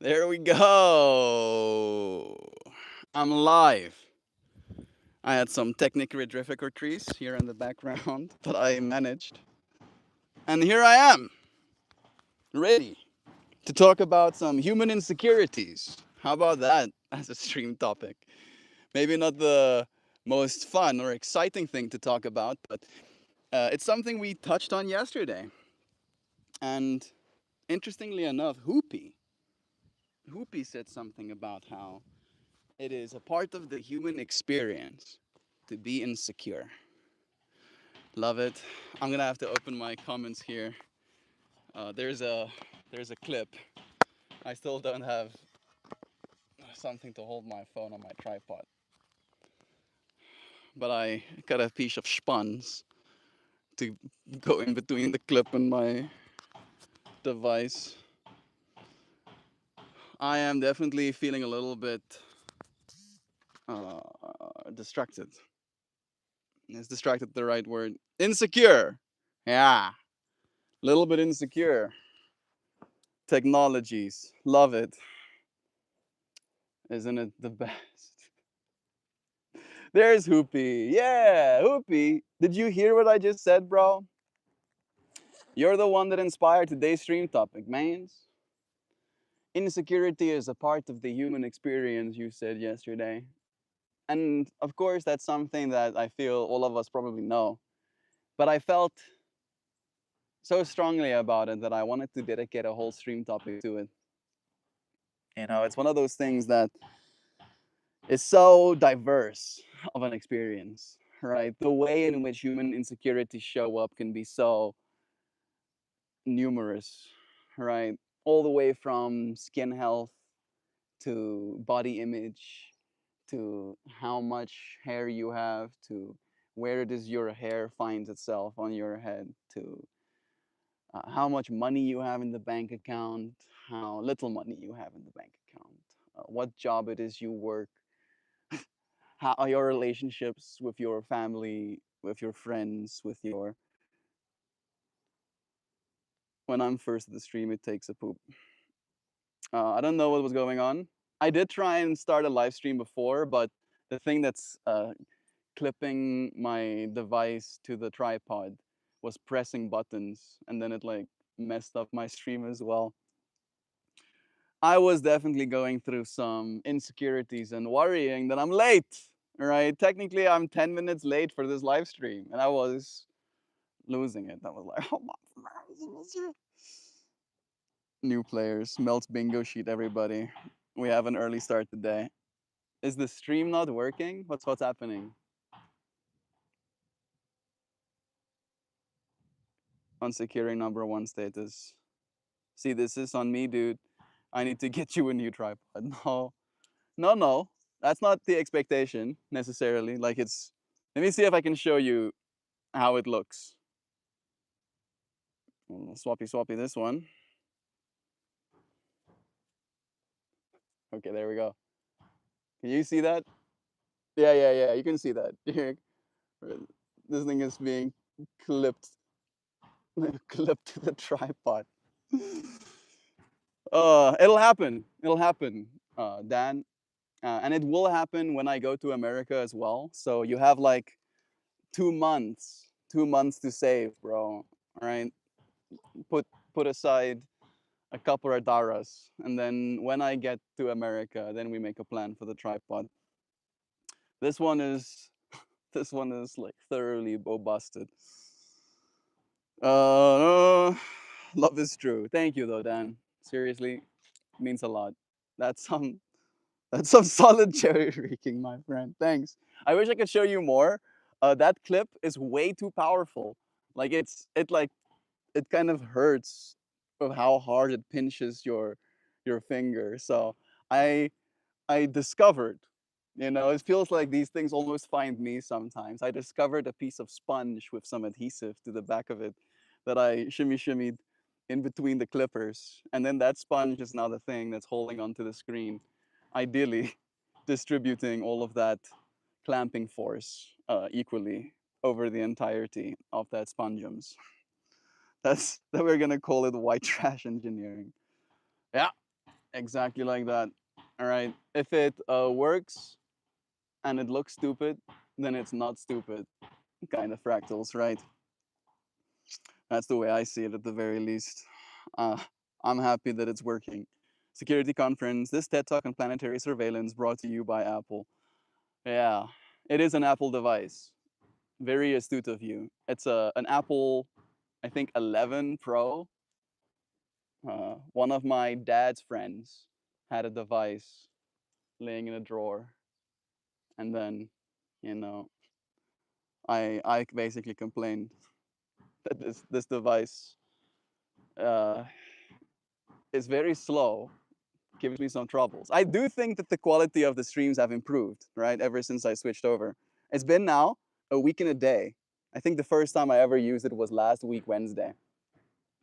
There we go. I'm live. I had some technical difficulties here in the background, but I managed. And here I am, ready to talk about some human insecurities. How about that as a stream topic? Maybe not the most fun or exciting thing to talk about, but it's something we touched on yesterday. And interestingly enough, Hoopy said something about how it is a part of the human experience to be insecure. Love it. I'm gonna have to open my comments here. There's a clip. I still don't have something to hold my phone on my tripod, but I got a piece of sponge to go in between the clip and my device. I am definitely feeling a little bit uh, distracted. Is distracted the right word? Insecure. Yeah, a little bit insecure. Technologies. Love it. Isn't it the best? There's Hoopy. Yeah, Hoopy. Did you hear what I just said, bro? You're the one that inspired today's stream topic, mans. Insecurity is a part of the human experience, you said yesterday. And of course, that's something that I feel all of us probably know. But I felt so strongly about it that I wanted to dedicate a whole stream topic to it. It's one of those things that is so diverse of an experience, right? The way in which human insecurities show up can be so numerous, right? All the way from skin health to body image to how much hair you have to where does your hair finds itself on your head to how much money you have in the bank account, how little money you have in the bank account, what job it is you work, how are your relationships with your family, with your friends, with your. When I'm first at the stream, it takes a poop. I don't know what was going on. I did try and start a live stream before, but the thing that's clipping my device to the tripod was pressing buttons, and then it like messed up my stream as well. I was definitely going through some insecurities and worrying that I'm late. Right? Technically, I'm 10 minutes late for this live stream, and I was losing it. I was like, oh my. New players, Melt's bingo sheet, everybody. We have an early start today. Is the stream not working? What's happening? On securing number one status. See, this is on me, dude. I need to get you a new tripod. No, no. That's not the expectation necessarily. Like it's. Let me see if I can show you how it looks. Swappy this one. Okay, there we go. Can you see that? Yeah. You can see that. This thing is being clipped, clipped to the tripod. It'll happen. It'll happen, Dan, and it will happen when I go to America as well. So you have like 2 months, 2 months to save, bro. All right, put put aside a couple of daras, and then when I get to America, then we make a plan for the tripod. This one is this one is like thoroughly busted. Uh, love is true. Thank you though, Dan. Seriously, means a lot. That's some that's some solid cherry raking, my friend. Thanks. I wish I could show you more. That clip is way too powerful. Like it kind of hurts of how hard it pinches your finger. So I I discovered, it feels like these things almost find me sometimes. I discovered a piece of sponge with some adhesive to the back of it that I shimmied in between the clippers. And then that sponge is now the thing that's holding onto the screen, ideally distributing all of that clamping force equally over the entirety of that spongeums. That we're gonna call it white trash engineering. Yeah, Exactly like that. All right. If it works and it looks stupid, then it's not stupid. Kind of fractals, right? That's the way I see it at the very least. Uh, I'm happy that it's working. Security conference, this TED Talk on planetary surveillance brought to you by Apple. Yeah, it is an Apple device. Very astute of you. It's an Apple, I think 11 Pro. One of my dad's friends had a device laying in a drawer, and then, you know, I basically complained that this device uh, is very slow, gives me some troubles. I do think that the quality of the streams have improved, right, ever since I switched over. It's been now a week and a day. I think the first time I ever used it was last week, Wednesday.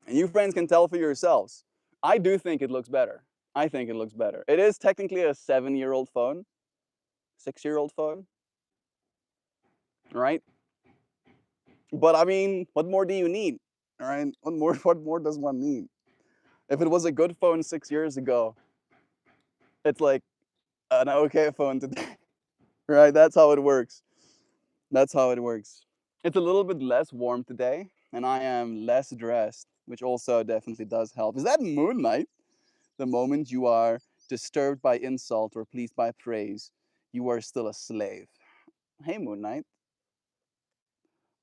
And you friends can tell for yourselves. I do think it looks better. I think it looks better. It is technically a 7-year-old phone, 6-year-old phone, right? But I mean, what more do you need? All right, what more? What more does one need? If it was a good phone 6 years ago, it's like an okay phone today, right? That's how it works. That's how it works. It's a little bit less warm today, and I am less dressed, which also definitely does help. Is that moonlight? The moment you are disturbed by insult or pleased by praise, you are still a slave. Hey, Moon Knight,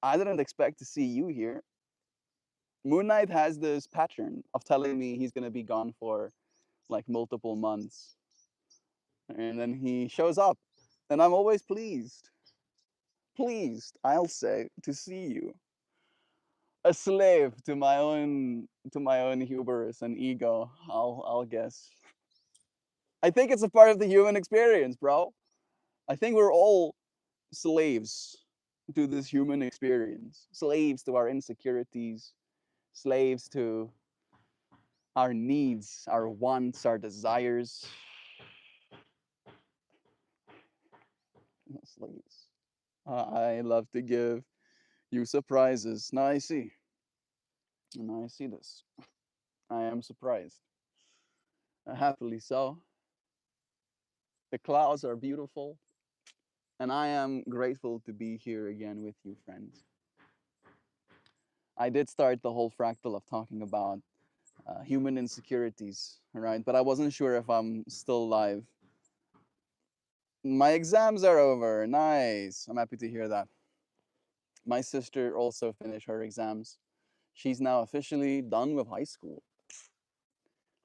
I didn't expect to see you here. Moon Knight has this pattern of telling me he's gonna be gone for like multiple months, and then he shows up, and I'm always pleased, I'll say, to see you. A slave to my own hubris and ego. I'll guess. I think it's a part of the human experience, bro. I think we're all slaves to this human experience, slaves to our insecurities, slaves to our needs, our wants, our desires. Slaves. I love to give you surprises. Now I see. Now I see this. I am surprised. Happily so. The clouds are beautiful, and I am grateful to be here again with you, friends. I did start the whole fractal of talking about human insecurities, right? But I wasn't sure if I'm still live. My exams are over. Nice. I'm happy to hear that. My sister also finished her exams. She's now officially done with high school.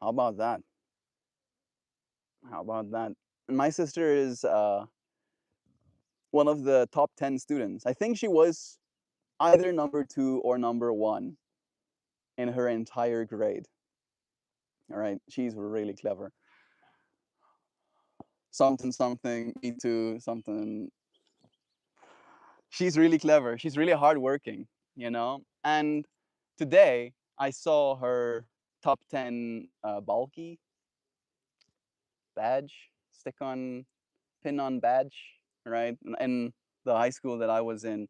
How about that? How about that? And my sister is one of the top 10 students. I think she was either number two or number one in her entire grade. All right. She's really clever. Something, something, me too, something. She's really clever. She's really hardworking, you know? And today I saw her top 10 bulky badge, stick on, pin on badge, right? In the high school that I was in,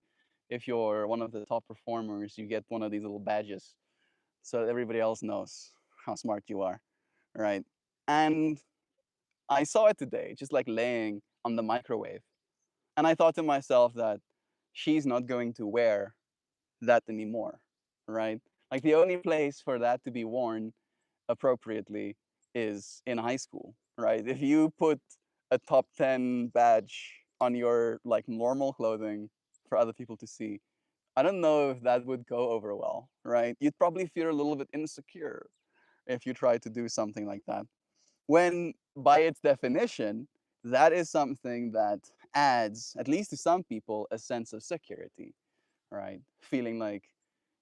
if you're one of the top performers, you get one of these little badges so that everybody else knows how smart you are, right? And I saw it today, just like laying on the microwave. And I thought to myself that she's not going to wear that anymore, right? Like the only place for that to be worn appropriately is in high school, right? If you put a top 10 badge on your like normal clothing for other people to see, I don't know if that would go over well, right? You'd probably feel a little bit insecure if you try to do something like that. When by its definition, that is something that adds, at least to some people, a sense of security, right? Feeling like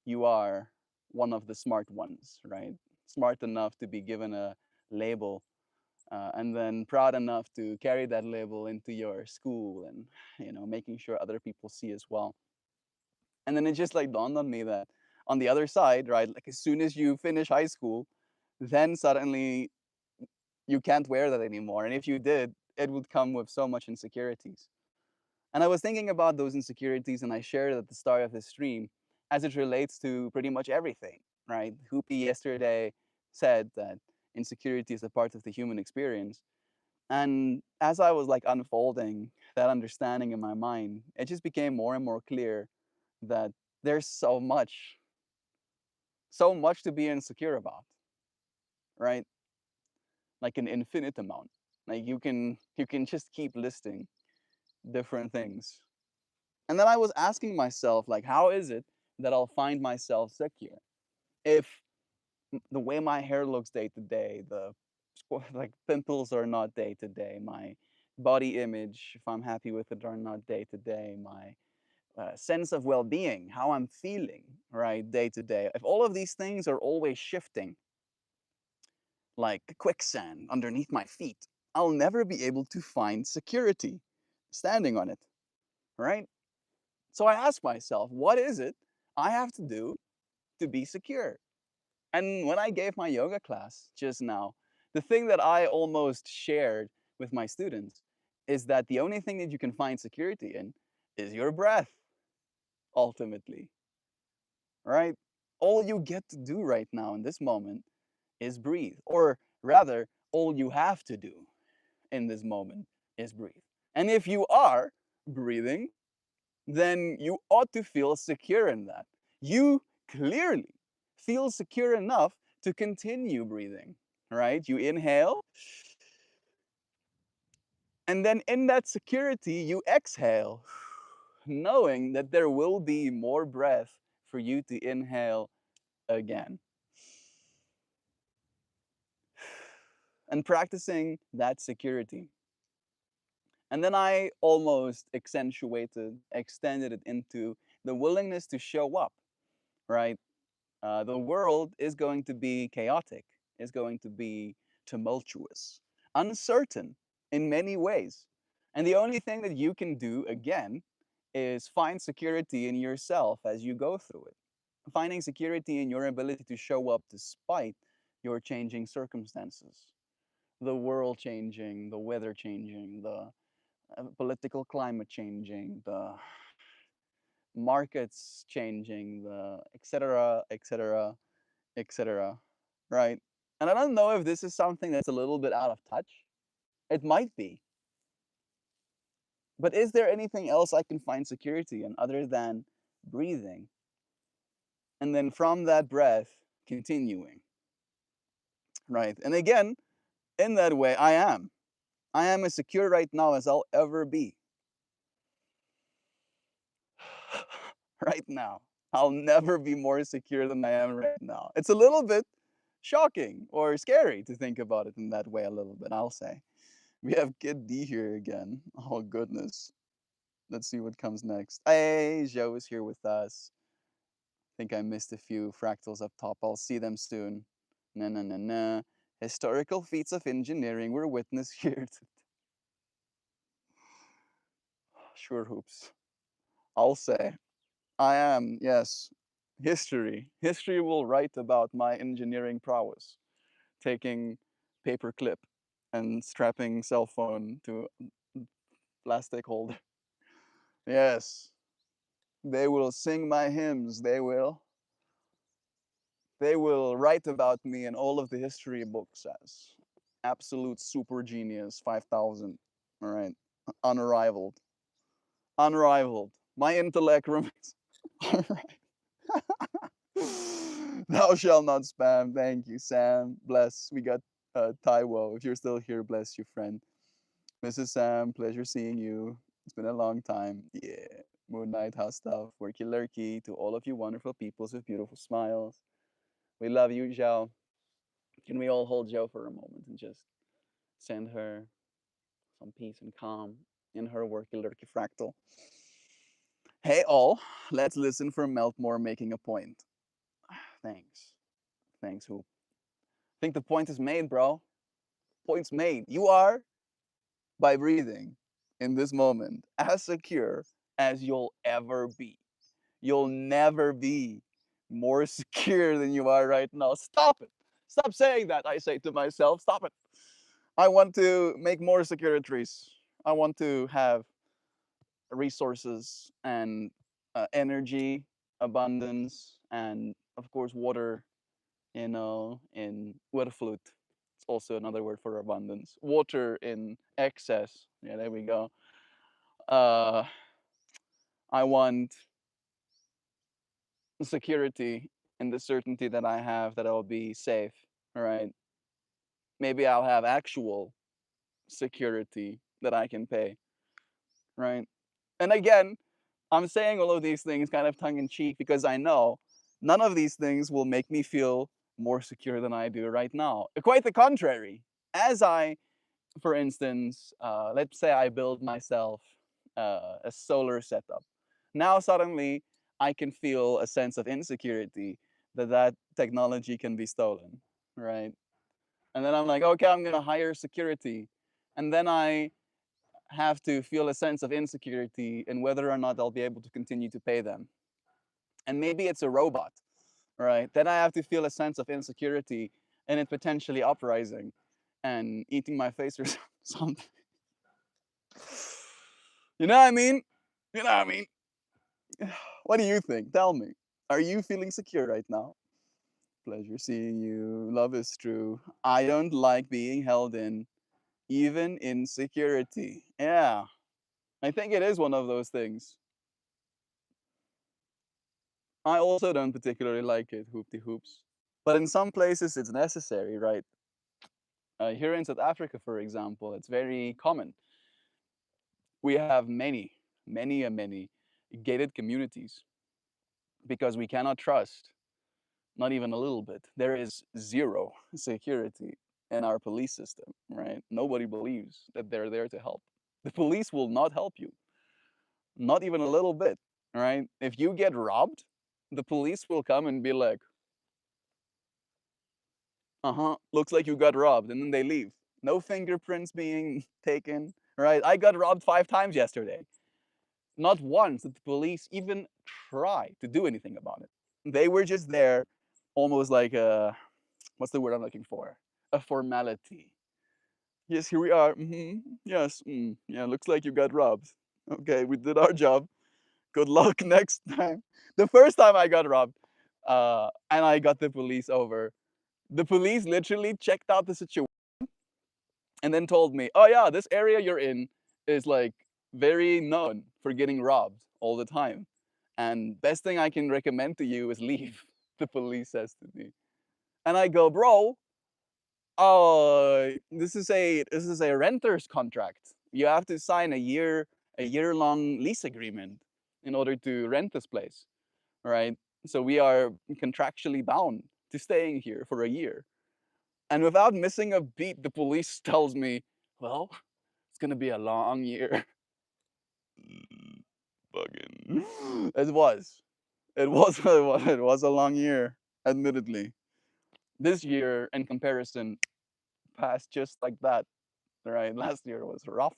you are one of the smart ones, right? Smart enough to be given a label, and then proud enough to carry that label into your school and, making sure other people see as well. And then it just like dawned on me that on the other side, right, like as soon as you finish high school, then suddenly you can't wear that anymore. And if you did, it would come with so much insecurities. And I was thinking about those insecurities, and I shared at the start of this stream as it relates to pretty much everything, right? Hoopy yesterday said that insecurity is a part of the human experience. And as I was like unfolding that understanding in my mind, it just became more and more clear that there's so much to be insecure about, right? Like an infinite amount. Like you can just keep listing different things. And then I was asking myself, like, how is it that I'll find myself secure if the way my hair looks day to day, the like pimples are not day to day, my body image, if I'm happy with it, are not day to day, my sense of well-being, how I'm feeling, right, day to day. If all of these things are always shifting, like quicksand underneath my feet, I'll never be able to find security standing on it, right? So I ask myself, what is it I have to do to be secure? And when I gave my yoga class just now, the thing that I almost shared with my students is that the only thing that you can find security in is your breath, ultimately, right? All you get to do right now in this moment is breathe. Or rather, all you have to do in this moment is breathe. And if you are breathing, then you ought to feel secure in that. You clearly feel secure enough to continue breathing, right? You inhale, and then in that security, you exhale, knowing that there will be more breath for you to inhale again. And practicing that security. And then I almost extended it into the willingness to show up, right? The world is going to be chaotic, is going to be tumultuous, uncertain in many ways. And the only thing that you can do, again, is find security in yourself as you go through it. Finding security in your ability to show up despite your changing circumstances. The world changing, the weather changing, the political climate changing, the markets changing, the etc., etc., etc. Right? And I don't know if this is something that's a little bit out of touch. It might be. But is there anything else I can find security in other than breathing? And then from that breath, continuing. Right? And again, in that way, I am. I am as secure right now as I'll ever be. Right now. I'll never be more secure than I am right now. It's a little bit shocking or scary to think about it in that way, a little bit, I'll say. We have Kid D here again. Oh, goodness. Let's see what comes next. Hey, Joe is here with us. I think I missed a few fractals up top. I'll see them soon. Na na na na. Historical feats of engineering were witnessed here. Sure hoops. I'll say. I am, yes. History. History will write about my engineering prowess. Taking paperclip and strapping cell phone to plastic holder. Yes. They will sing my hymns. They will. They will write about me in all of the history books as absolute super genius 5000. All right. Unrivaled. Unrivaled. My intellect remains. All right. Thou shalt not spam. Thank you, Sam. Bless. We got Taiwo. If you're still here, bless you, friend. Mrs. Sam, pleasure seeing you. It's been a long time. Yeah. Moon Knight, how's stuff? Worky lurky to all of you wonderful peoples with beautiful smiles. We love you, Zhao. Can we all hold Zhao for a moment and just send her some peace and calm in her worky lurky fractal? Hey, all. Let's listen for Meltmore making a point. Thanks. Thanks, Hoop. I think the point is made, bro. Point's made. You are, by breathing in this moment, as secure as you'll ever be. You'll never be more secure than you are right now. Stop it. Stop saying that, I say to myself. Stop it. I want to make more securities. I want to have resources and energy, abundance, and of course, water, in with a flute. also another word for abundance. Water in excess. Yeah, there we go. Uh, I want security and the certainty that I have that I'll be safe. All right. Maybe I'll have actual security that I can pay. Right. And again, I'm saying all of these things kind of tongue in cheek because I know none of these things will make me feel more secure than I do right now. Quite the contrary. As I, for instance, let's say I build myself a solar setup. Now suddenly I can feel a sense of insecurity that that technology can be stolen, right? And then I'm like, okay, I'm gonna hire security, and then I have to feel a sense of insecurity in whether or not I'll be able to continue to pay them. And maybe it's a robot, right? Then I have to feel a sense of insecurity in it potentially uprising and eating my face or something. You know what I mean? You know what I mean? What do you think? Tell me. Are you feeling secure right now? Pleasure seeing you. Love is true. I don't like being held in, even insecurity. Yeah, I think it is one of those things. I also don't particularly like it, hoopty hoops. But in some places it's necessary, right? Here in South Africa, for example, it's very common. We have many gated communities because we cannot trust, not even a little bit. There is zero security in our police system, right? Nobody believes that they're there to help. The police will not help you, not even a little bit, right? If you get robbed, the police will come and be like, looks like you got robbed, and then they leave. No fingerprints being taken, right? I got robbed 5 times yesterday. Not once did the police even try to do anything about it. They were just there, almost like a, what's the word I'm looking for? A formality. Yes, here we are. Yes, yeah, looks like you got robbed. Okay, we did our job. Good luck next time. The first time I got robbed, and I got the police over, the police literally checked out the situation and then told me, "Oh yeah, this area you're in is like very known for getting robbed all the time, and best thing I can recommend to you is leave." The police says to me, and I go, "Bro, this is a renter's contract. You have to sign a year-long lease agreement in order to rent this place, right? So we are contractually bound to staying here for a year." And without missing a beat, the police tells me, "Well, it's gonna be a long year." Fucking. It was. It was a long year, admittedly. This year, in comparison, passed just like that. Right? Last year was rough.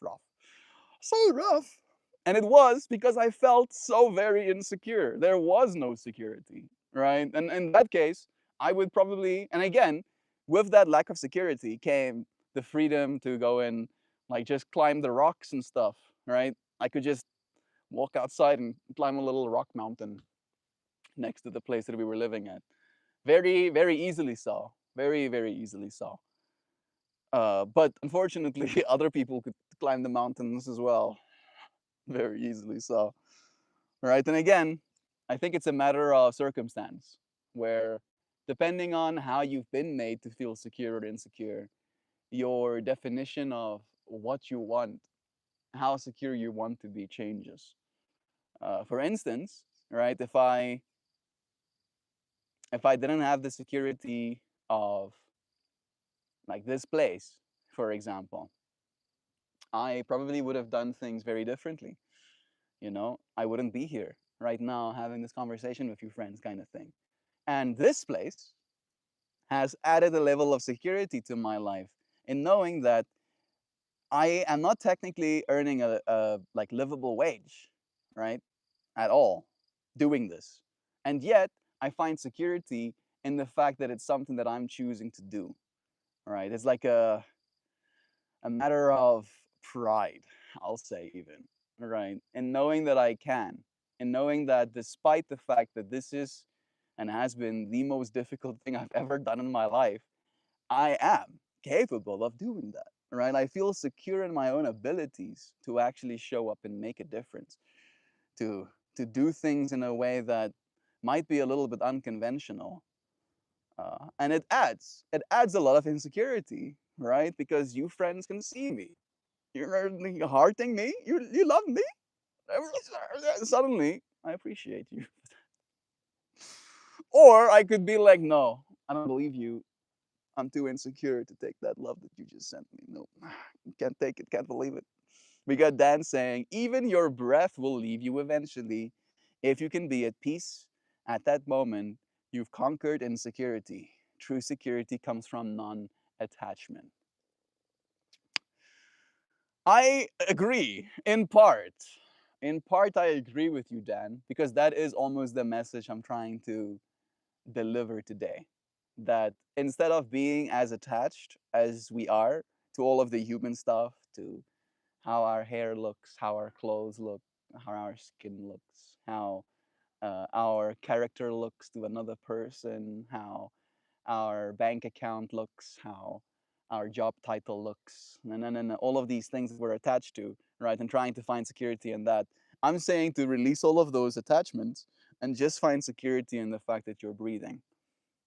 So rough. And it was because I felt so very insecure. There was no security, right? And in that case, I would probably, and again, with that lack of security came the freedom to go and like just climb the rocks and stuff, right? I could just walk outside and climb a little rock mountain next to the place that we were living at. Very, very easily so. Very, very easily so. But unfortunately, other people could climb the mountains as well, very easily so. Right? And again, I think it's a matter of circumstance where, depending on how you've been made to feel secure or insecure, your definition of what you want, how secure you want to be changes. For instance, right, if I didn't have the security of like this place, for example, I probably would have done things very differently. I wouldn't be here right now having this conversation with you friends, kind of thing. And this place has added a level of security to my life in knowing that I am not technically earning a like livable wage, right? At all doing this. And yet I find security in the fact that it's something that I'm choosing to do. Right? It's like a matter of pride, I'll say even, right? And knowing that I can, and knowing that despite the fact that this is and has been the most difficult thing I've ever done in my life, I am capable of doing that, right? I feel secure in my own abilities to actually show up and make a difference, to to do things in a way that might be a little bit unconventional. And it adds a lot of insecurity, right? Because you friends can see me. You're hearting me. You love me. Suddenly, I appreciate you. Or I could be like, no, I don't believe you. I'm too insecure to take that love that you just sent me. No, can't take it. Can't believe it. We got Dan saying, even your breath will leave you eventually. If you can be at peace at that moment, you've conquered insecurity. True security comes from non attachment. I agree in part. In part, I agree with you, Dan, because that is almost the message I'm trying to deliver today. That instead of being as attached as we are to all of the human stuff, to how our hair looks, how our clothes look, how our skin looks, how our character looks to another person, how our bank account looks, how our job title looks, and all of these things that we're attached to, right? And trying to find security in that. I'm saying to release all of those attachments and just find security in the fact that you're breathing,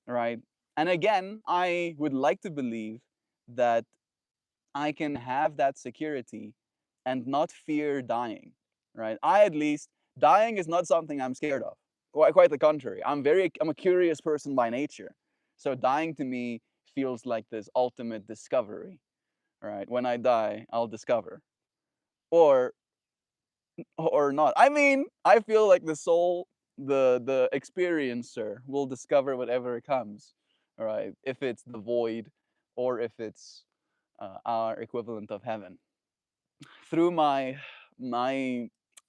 right? And again, I would like to believe that I can have that security and not fear dying, right? I at least, dying is not something I'm scared of. Quite the contrary. I'm a curious person by nature. So dying to me feels like this ultimate discovery, right? When I die, I'll discover. Or or not. I mean, I feel like the soul, the experiencer will discover whatever comes, right? If it's the void or if it's our equivalent of heaven. Through my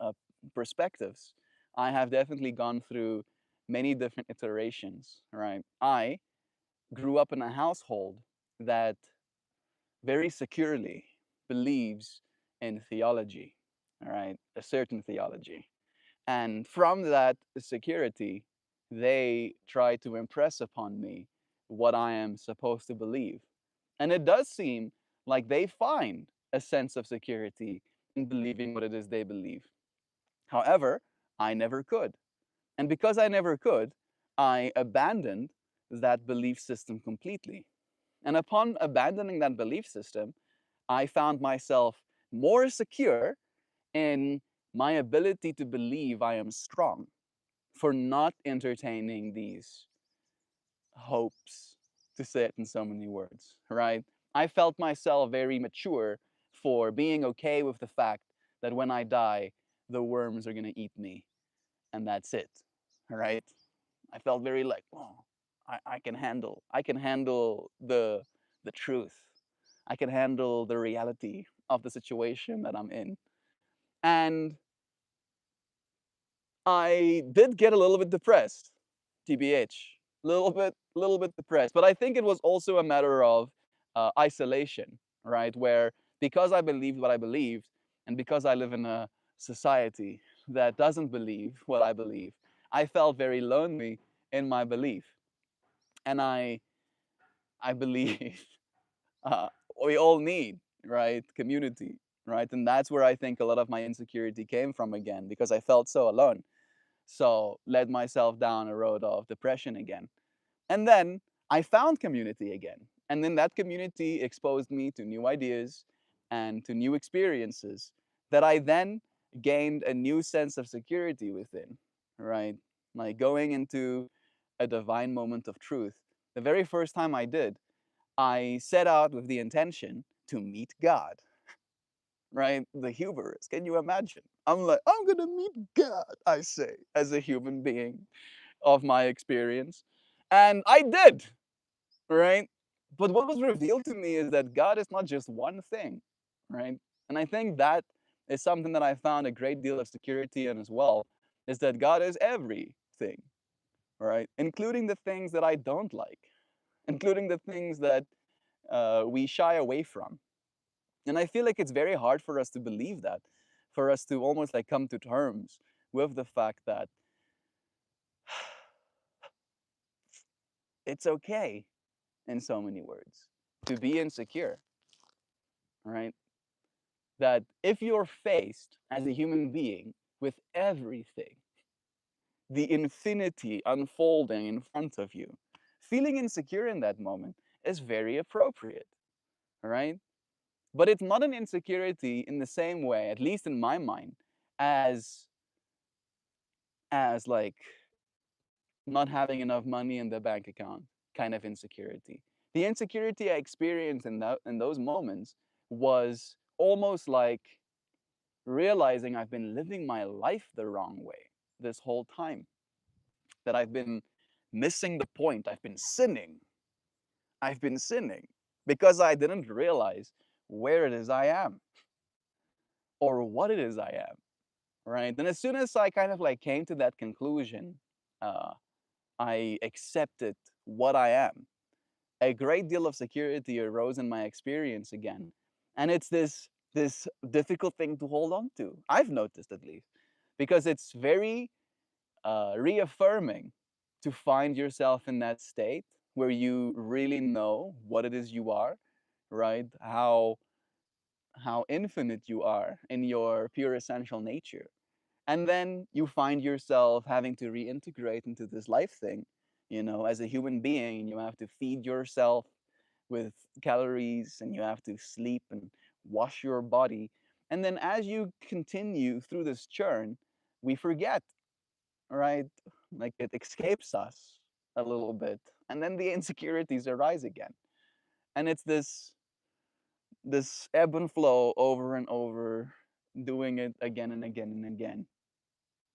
uh, perspectives, I have definitely gone through many different iterations, right? I grew up in a household that very securely believes in theology, all right? A certain theology. And from that security, they try to impress upon me what I am supposed to believe. And it does seem like they find a sense of security in believing what it is they believe. However, I never could. And because I never could, I abandoned that belief system completely. And upon abandoning that belief system, I found myself more secure in my ability to believe I am strong for not entertaining these hopes, to say it in so many words, right? I felt myself very mature for being okay with the fact that when I die, the worms are gonna eat me, and that's it, right? I felt very like, oh, I can handle the truth. I can handle the reality of the situation that I'm in. And I did get a little bit depressed, TBH. Little bit depressed. But I think it was also a matter of isolation, right? Where because I believed what I believed, and because I live in a society that doesn't believe what I believe, I felt very lonely in my belief. And I believe uh, we all need, right, community, right? And that's where I think a lot of my insecurity came from again, because I felt so alone. So led myself down a road of depression again. And then I found community again. And then that community exposed me to new ideas and to new experiences that I then gained a new sense of security within, right? Like going into a divine moment of truth. The very first time I did, I set out with the intention to meet God, right? The hubris. Can you imagine? I'm like, I'm gonna meet God, I say, as a human being of my experience. And I did, right? But what was revealed to me is that God is not just one thing, right? And I think that is something that I found a great deal of security in as well, is that God is everything, right? Including the things that I don't like, including the things that we shy away from. And I feel like it's very hard for us to believe that, for us to almost like come to terms with the fact that it's okay in so many words. to be insecure, right? That if you're faced as a human being with everything, the infinity unfolding in front of you, feeling insecure in that moment is very appropriate, right? But it's not an insecurity in the same way, at least in my mind, as like not having enough money in the bank account kind of insecurity. The insecurity I experienced in those moments was almost like realizing I've been living my life the wrong way this whole time, that I've been missing the point. I've been sinning. I've been sinning because I didn't realize where it is I am or what it is I am, right? And as soon as I kind of like came to that conclusion, uh, I accepted what I am. A great deal of security arose in my experience again, and it's this difficult thing to hold on to. I've noticed, at least, because it's very reaffirming to find yourself in that state where you really know what it is you are, right? How infinite you are in your pure essential nature. And then you find yourself having to reintegrate into this life thing, as a human being. You have to feed yourself with calories, and you have to sleep and wash your body. And then as you continue through this churn, we forget, right? Like it escapes us a little bit. And then the insecurities arise again. And it's this ebb and flow over and over, doing it again and again and again,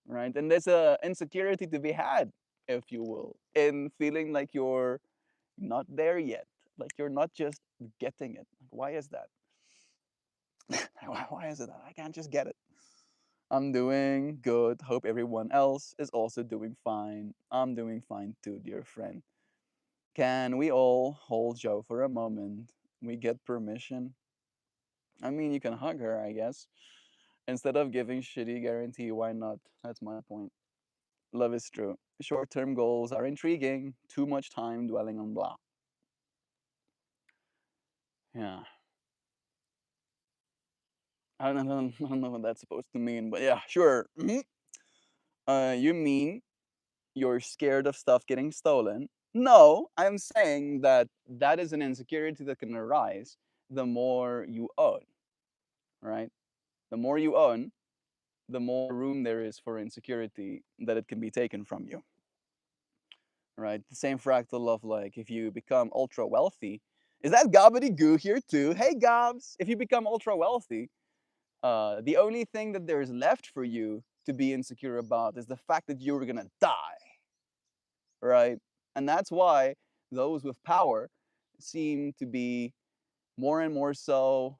right? And there's a insecurity to be had, if you will, in feeling like you're not there yet, like you're not just getting it. Like, why is that? Why is it that I can't just get it? I'm doing good. Hope everyone else is also doing fine. I'm doing fine too, dear friend. Can we all hold Joe for a moment? We get permission. I mean, you can hug her, I guess. Instead of giving shitty guarantee, why not? That's my point. Love is true. Short term goals are intriguing. Too much time dwelling on blah. Yeah. I don't know what that's supposed to mean, but yeah, sure. You mean you're scared of stuff getting stolen? No, I'm saying that that is an insecurity that can arise the more you own, right? The more you own, the more room there is for insecurity that it can be taken from you, right? The same fractal of like if you become ultra wealthy. Is that gobbledygoo here too? Hey gobs, if you become ultra wealthy, the only thing that there's left for you to be insecure about is the fact that you're gonna die, right? And that's why those with power seem to be more and more so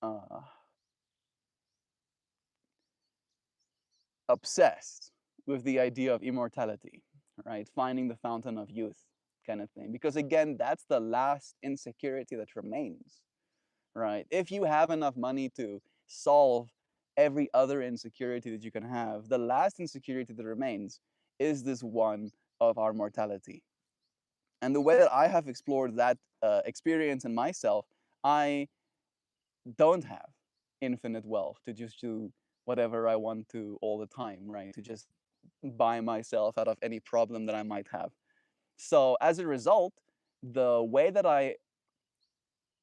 uh, obsessed with the idea of immortality, right? Finding the fountain of youth kind of thing. Because again, that's the last insecurity that remains, right? If you have enough money to solve every other insecurity that you can have, the last insecurity that remains is this one of our mortality. And the way that I have explored that experience in myself, I don't have infinite wealth to just do whatever I want to all the time, right? To just buy myself out of any problem that I might have. So as a result, the way that I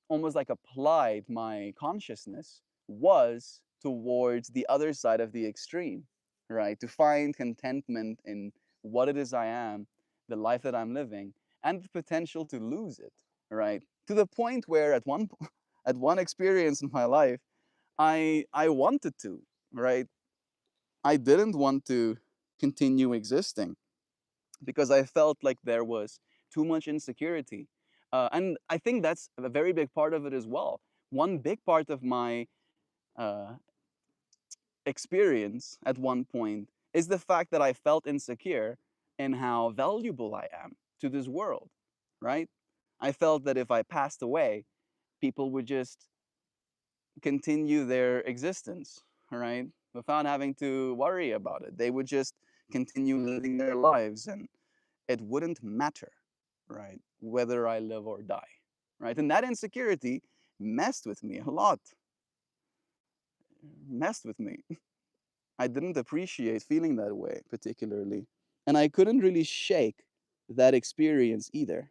almost like applied my consciousness was towards the other side of the extreme, right? To find contentment in what it is I am, the life that I'm living, and the potential to lose it, right? To the point where at one experience in my life, I wanted to, right? I didn't want to continue existing because I felt like there was too much insecurity. And I think that's a very big part of it as well. One big part of my uh, experience at one point is the fact that I felt insecure in how valuable I am to this world, right? I felt that if I passed away, people would just continue their existence, right? Without having to worry about it. They would just continue living their lives and it wouldn't matter, right? Whether I live or die. right? And that insecurity messed with me a lot, messed with me. I didn't appreciate feeling that way particularly. And I couldn't really shake that experience either.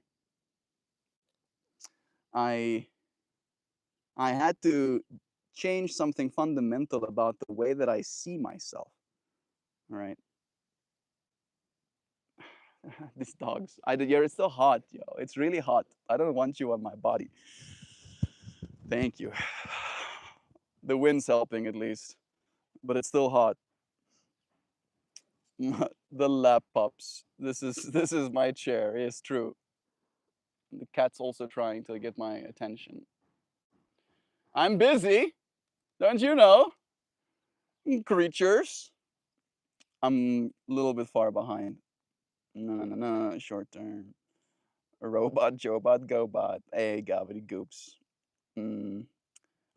I I had to change something fundamental about the way that I see myself, right? These dogs. You're still hot, yo. It's really hot. I don't want you on my body. Thank you. The wind's helping at least, but it's still hot. The lap pups. This is my chair. It's true. The cat's also trying to get my attention. I'm busy, don't you know? Creatures. I'm a little bit far behind. No, no, no, no. Short term. Robot, Jobot, Gobot. Hey, gobbity goops. Mm.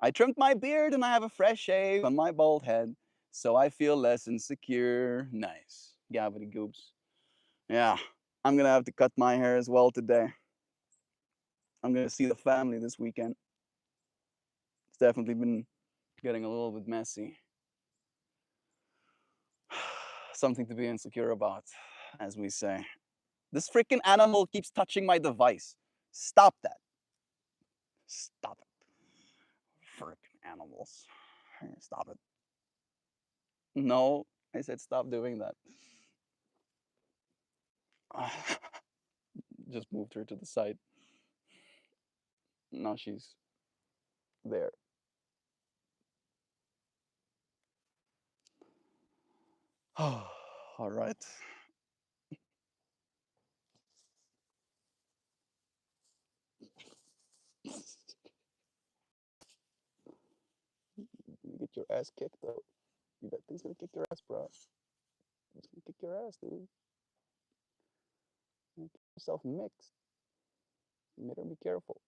I trimmed my beard and I have a fresh shave on my bald head, so I feel less insecure. Nice. Gobbity goops. Yeah, I'm gonna have to cut my hair as well today. I'm gonna see the family this weekend. It's definitely been getting a little bit messy. Something to be insecure about, as we say. This freaking animal keeps touching my device. Stop that. Stop it. Freaking animals. Stop it. No, I said stop doing that. Just moved her to the side. Now she's there. All right. You get your ass kicked though. That thing's gonna kick your ass, bro. It's gonna kick your ass, dude. You get yourself mixed. You better be careful.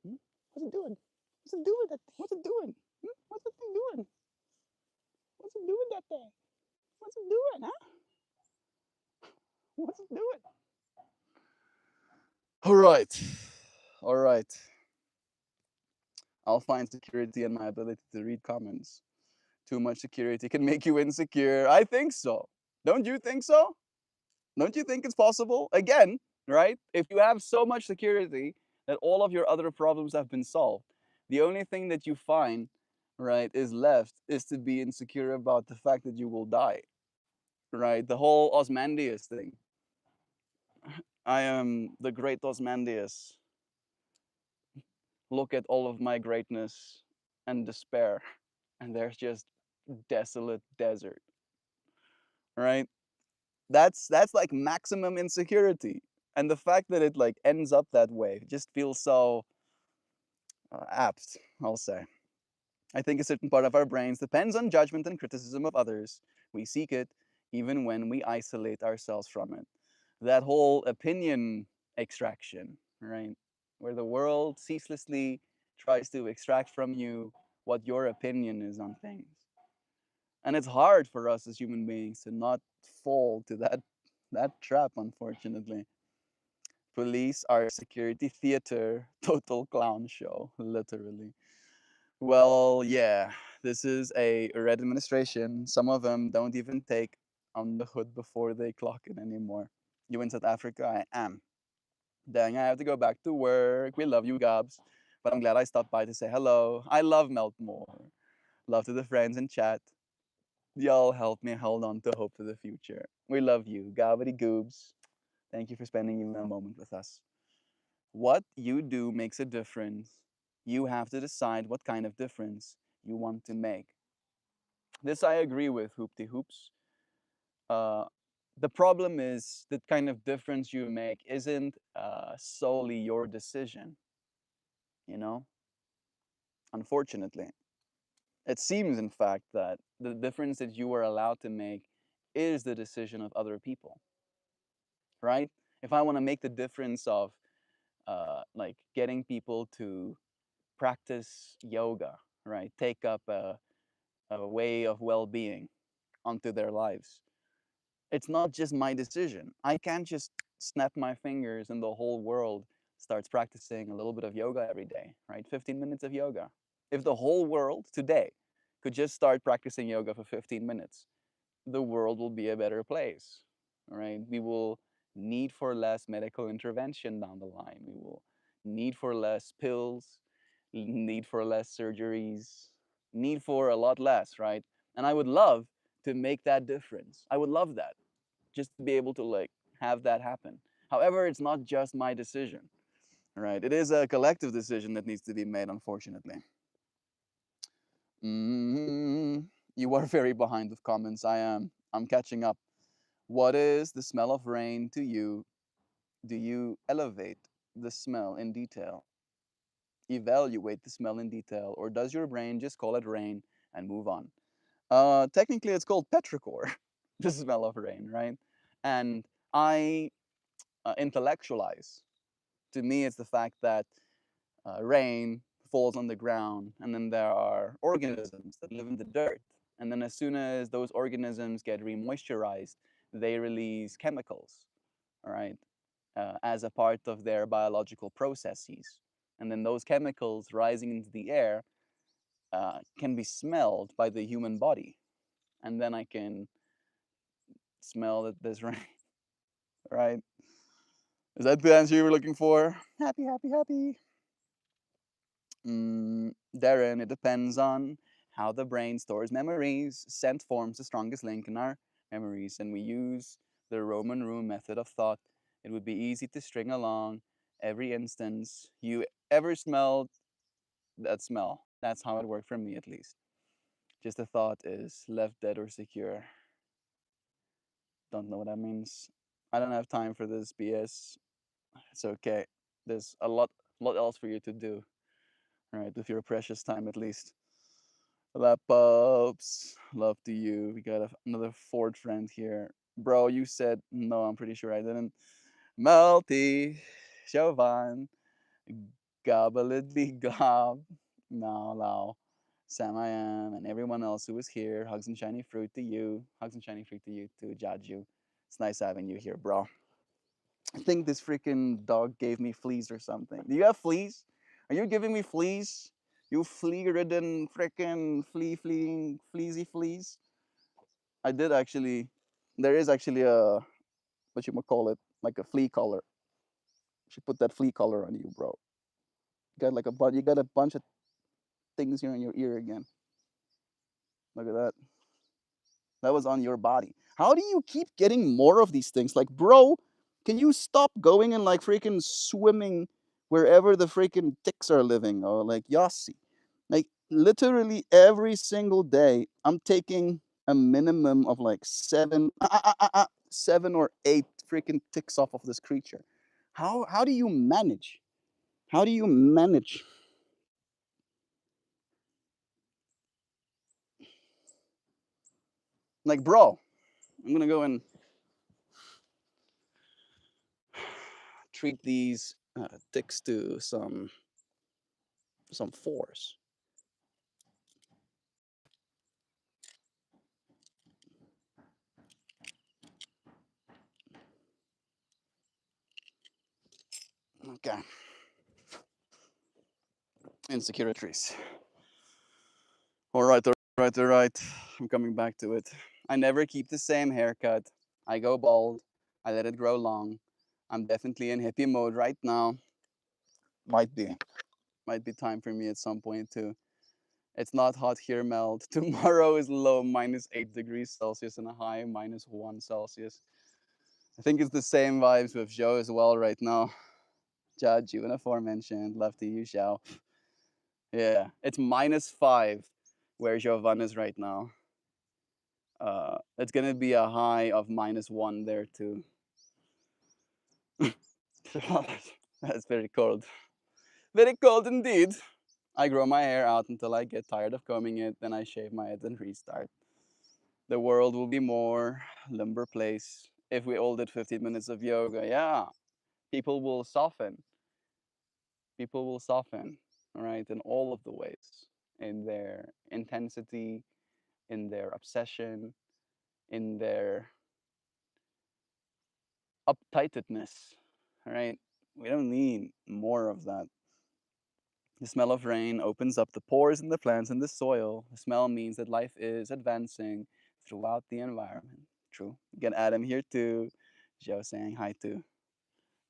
Hmm? What's it doing? What's it doing? What's it doing? Hmm? What's the thing doing? What's it doing that thing? What's it doing, huh? What's it doing? All right. All right. I'll find security in my ability to read comments. Too much security can make you insecure. I think so. Don't you think so? Don't you think it's possible? Again, right? If you have so much security that all of your other problems have been solved, the only thing that you find, right, is left is to be insecure about the fact that you will die, right? The whole Osmandius thing. I am the great Osmandius. Look at all of my greatness and despair, and there's just desolate desert, right? That's like maximum insecurity, and the fact that it like ends up that way just feels so apt, I'll say. I think a certain part of our brains depends on judgment and criticism of others. We seek it even when we isolate ourselves from it. That whole opinion extraction, right? Where the world ceaselessly tries to extract from you what your opinion is on things. And it's hard for us as human beings to not fall to that trap, unfortunately. Police are security theater, total clown show, literally. Well, yeah, this is a red administration. Some of them don't even take on the hood before they clock in anymore. You in South Africa? I am. Dang, I have to go back to work. We love you, Gabs. But I'm glad I stopped by to say hello. I love MeltMore. Love to the friends in chat. Y'all help me hold on to hope for the future. We love you. Gobbity goobs. Thank you for spending even a moment with us. What you do makes a difference. You have to decide what kind of difference you want to make. This I agree with, Hoopty Hoops. Uh, the problem is the kind of difference you make isn't solely your decision, you know? Unfortunately. It seems, in fact, that the difference that you are allowed to make is the decision of other people, right? If I want to make the difference of like getting people to practice yoga, right? Take up a way of well-being onto their lives. It's not just my decision. I can't just snap my fingers and the whole world starts practicing a little bit of yoga every day, right? 15 minutes of yoga. If the whole world today could just start practicing yoga for 15 minutes, the world will be a better place, right? We will need for less medical intervention down the line. We will need for less pills, need for less surgeries, need for a lot less, right? And I would love to make that difference. I would love that, just to be able to like have that happen. However, it's not just my decision, right? It is a collective decision that needs to be made, unfortunately. Mm, you are very behind with comments. I am. I'm catching up. What is the smell of rain to you? Do you elevate the smell in detail, evaluate the smell in detail, or does your brain just call it rain and move on? Technically, it's called petrichor, the smell of rain, right? And I intellectualize. To me, it's the fact that rain falls on the ground, and then there are organisms that live in the dirt. And then, as soon as those organisms get remoisturized, they release chemicals, all right, as a part of their biological processes. And then those chemicals rising into the air can be smelled by the human body. And then I can smell that there's rain, right? Is that the answer you were looking for? Happy, happy, happy. Darren, it depends on how the brain stores memories. Scent forms the strongest link in our memories, and we use the Roman room method of thought. It would be easy to string along every instance you ever smelled that smell. That's how it worked for me, at least. Just a thought is left dead or secure. Don't know what that means. I don't have time for this BS. It's okay. There's lot else for you to do, right? With your precious time, at least. Lap ups. Love to you. We got another Ford friend here. Bro, you said no, I'm pretty sure I didn't. Melty, Chauvin, Gobbledy Gob, Now Lao, Sam I Am, and everyone else who was here. Hugs and shiny fruit to you. Hugs and shiny fruit to you too, Jaju. It's nice having you here, bro. I think this freaking dog gave me fleas or something. Do you have fleas? Are you giving me fleas? You flea-ridden freaking fleeing fleasy fleas. I did actually. There is actually a what you might call it, like a flea collar. You should put that flea collar on you, bro. You got like you got a bunch of things here in your ear again. Look at that. That was on your body. How do you keep getting more of these things? Like, bro, can you stop going and like freaking swimming wherever the freaking ticks are living? Or like Yossi. Like literally every single day, I'm taking a minimum of like seven or eight freaking ticks off of this creature. How do you manage? How do you manage? Like, bro, I'm gonna go and treat these ticks to some force. Okay, insecurities. All right, all right, all right. I'm coming back to it. I never keep the same haircut. I go bald. I let it grow long. I'm definitely in hippie mode right now. Might be. Might be time for me at some point too. It's not hot here, Melt. Tomorrow is low -8 degrees Celsius and a high -1 Celsius. I think it's the same vibes with Joe as well right now. Judge, you and aforementioned. Love to you, Xiao. Yeah, it's -5 where Jovan is right now. It's gonna be a high of -1 there too. That's very cold. Very cold indeed. I grow my hair out until I get tired of combing it, then I shave my head and restart. The world will be more limber place if we all did 15 minutes of yoga. Yeah, people will soften. People will soften, right, in all of the ways, in their intensity, in their obsession, in their uptightedness, right? We don't need more of that. The smell of rain opens up the pores in the plants and the soil. The smell means that life is advancing throughout the environment. True. You get Adam here too. Joe saying hi too.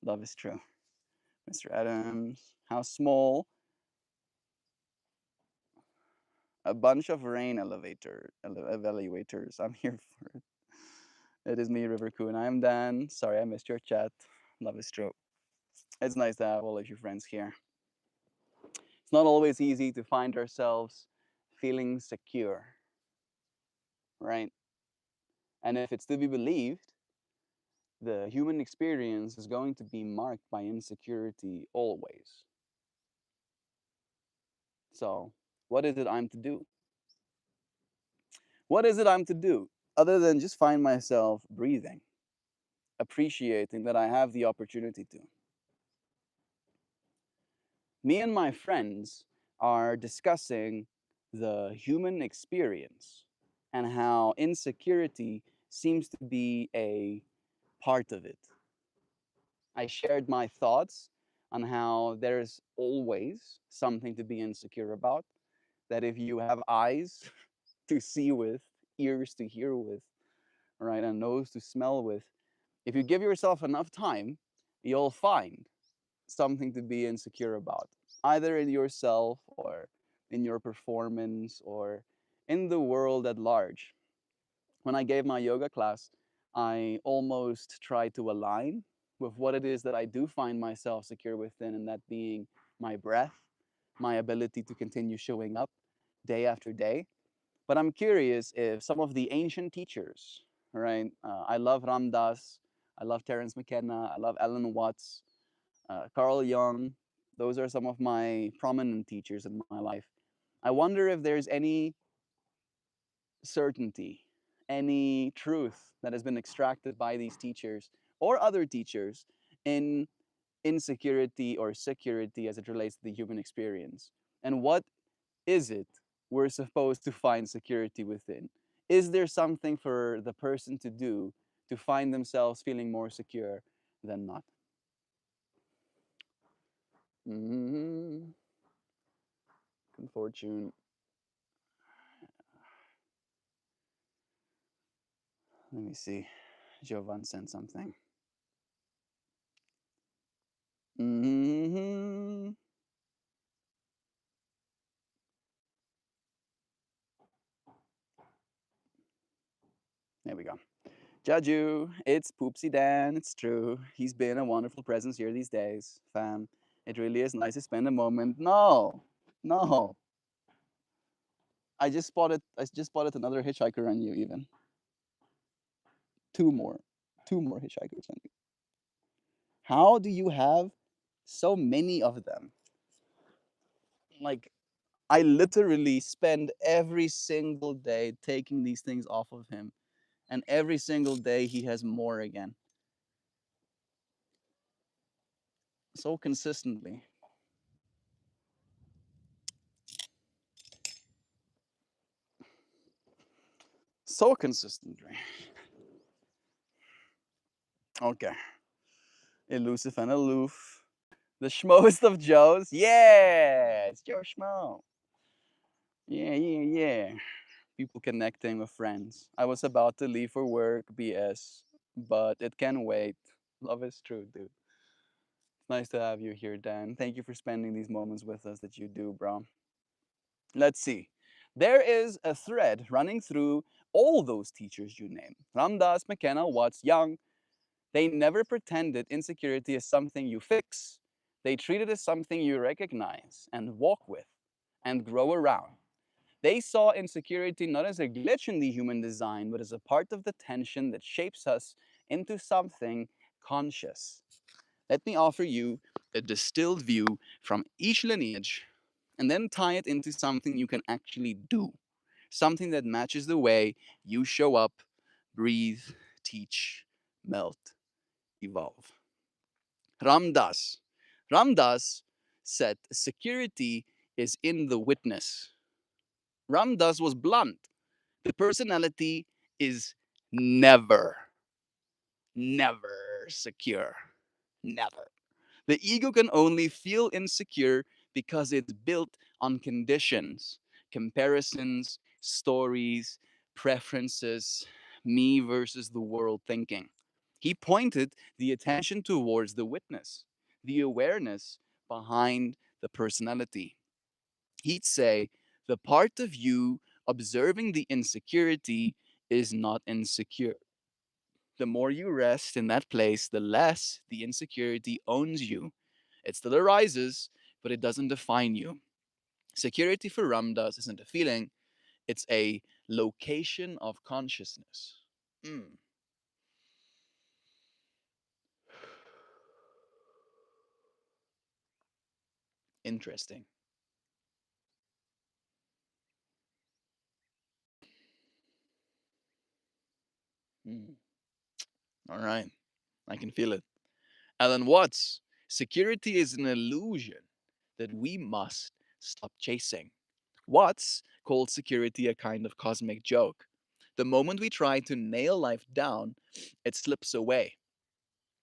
Love is true. Mr. Adams. How small a bunch of rain evaluators. I'm here for it. It is me, River Coon. I'm Dan. Sorry I missed your chat. Love is true. It's nice to have all of you friends here. It's not always easy to find ourselves feeling secure, right? And if it's to be believed, the human experience is going to be marked by insecurity always. So, what is it I'm to do? What is it I'm to do other than just find myself breathing, appreciating that I have the opportunity to? Me and my friends are discussing the human experience and how insecurity seems to be a part of it. I shared my thoughts on how there's always something to be insecure about. That if you have eyes to see with, ears to hear with, right, and nose to smell with, if you give yourself enough time, you'll find something to be insecure about, either in yourself or in your performance or in the world at large. When I gave my yoga class, I almost tried to align with what it is that I do find myself secure within, and that being my breath, my ability to continue showing up day after day. But I'm curious if some of the ancient teachers, right? I love Ram Dass, I love Terence McKenna, I love Alan Watts, Carl Jung. Those are some of my prominent teachers in my life. I wonder if there's any certainty, any truth that has been extracted by these teachers or other teachers in insecurity or security as it relates to the human experience. And what is it we're supposed to find security within? Is there something for the person to do to find themselves feeling more secure than not? Mm-hmm. Good fortune. Let me see. Jovan sent something. Mm-hmm. There we go. Jaju, it's Poopsie Dan. It's true. He's been a wonderful presence here these days, fam. It really is nice to spend a moment. No, no. I just spotted another hitchhiker on you. Even two more, two more hitchhikers on you. How do you have so many of them? Like I literally spend every single day taking these things off of him, and every single day he has more again. So consistently. So consistently. Okay. Elusive and aloof. The schmoest of Joes. Yeah, it's Joe Schmo. Yeah, yeah, yeah. People connecting with friends. I was about to leave for work, BS, but it can wait. Love is true, dude. It's nice to have you here, Dan. Thank you for spending these moments with us that you do, bro. Let's see. There is a thread running through all those teachers you name. Ramdas, McKenna, Watts, Young. They never pretended insecurity is something you fix. They treat it as something you recognize and walk with and grow around. They saw insecurity not as a glitch in the human design, but as a part of the tension that shapes us into something conscious. Let me offer you a distilled view from each lineage and then tie it into something you can actually do, something that matches the way you show up, breathe, teach, melt, evolve. Ramdas. Ramdas said security is in the witness. Ramdas was blunt. The personality is never, never secure. Never. The ego can only feel insecure because it's built on conditions, comparisons, stories, preferences, me versus the world thinking. He pointed the attention towards the witness, the awareness behind the personality. He'd say, the part of you observing the insecurity is not insecure. The more you rest in that place, the less the insecurity owns you. It still arises, but it doesn't define you. Security for Ramdas isn't a feeling, it's a location of consciousness. Mm, interesting. Mm, all right, I can feel it. Alan Watts, security is an illusion that we must stop chasing. Watts called security a kind of cosmic joke. The moment we try to nail life down, it slips away.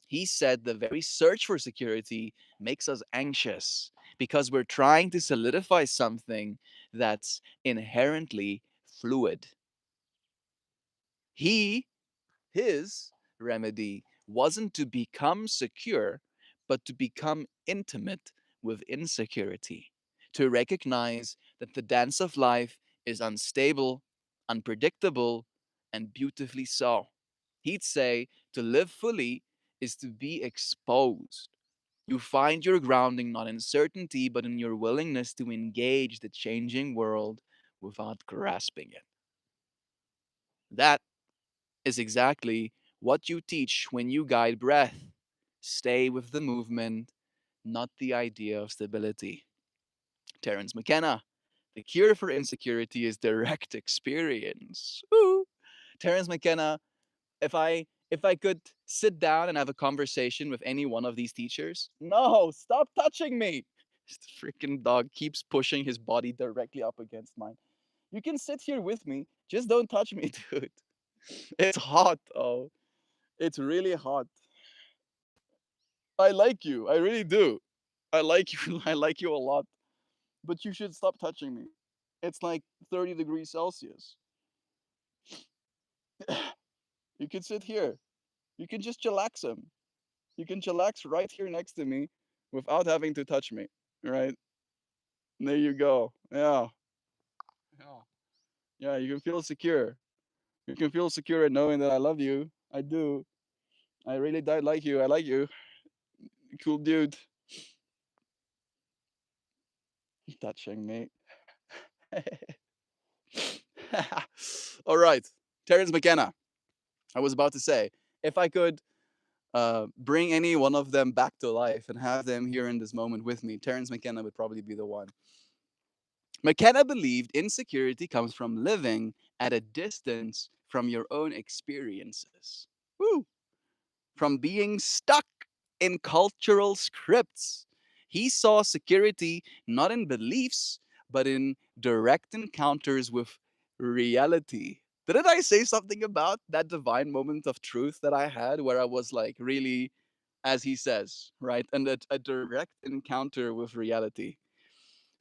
He said the very search for security makes us anxious because we're trying to solidify something that's inherently fluid. He His remedy wasn't to become secure, but to become intimate with insecurity, to recognize that the dance of life is unstable, unpredictable, and beautifully so. He'd say to live fully is to be exposed. You find your grounding not in certainty, but in your willingness to engage the changing world without grasping it. That is exactly what you teach when you guide breath. Stay with the movement, not the idea of stability. Terence McKenna, the cure for insecurity is direct experience. Ooh. Terence McKenna, if I could sit down and have a conversation with any one of these teachers, no, stop touching me. The freaking dog keeps pushing his body directly up against mine. You can sit here with me, just don't touch me, dude. It's hot. Oh, it's really hot. I like you. I really do. I like you. I like you a lot. But you should stop touching me. It's like 30 degrees Celsius. You can sit here. You can just chillax him. You can chillax right here next to me without having to touch me. Right? There you go. Yeah. Yeah. Yeah. You can feel secure. You can feel secure in knowing that I love you. I do. I really died like you. I like you. Cool dude. Touching me. All right. Terence McKenna. I was about to say, if I could bring any one of them back to life and have them here in this moment with me, Terence McKenna would probably be the one. McKenna believed insecurity comes from living at a distance from your own experiences. Woo! From being stuck in cultural scripts. He saw security not in beliefs, but in direct encounters with reality. Didn't I say something about that divine moment of truth that I had where I was like really, as he says, right? And a direct encounter with reality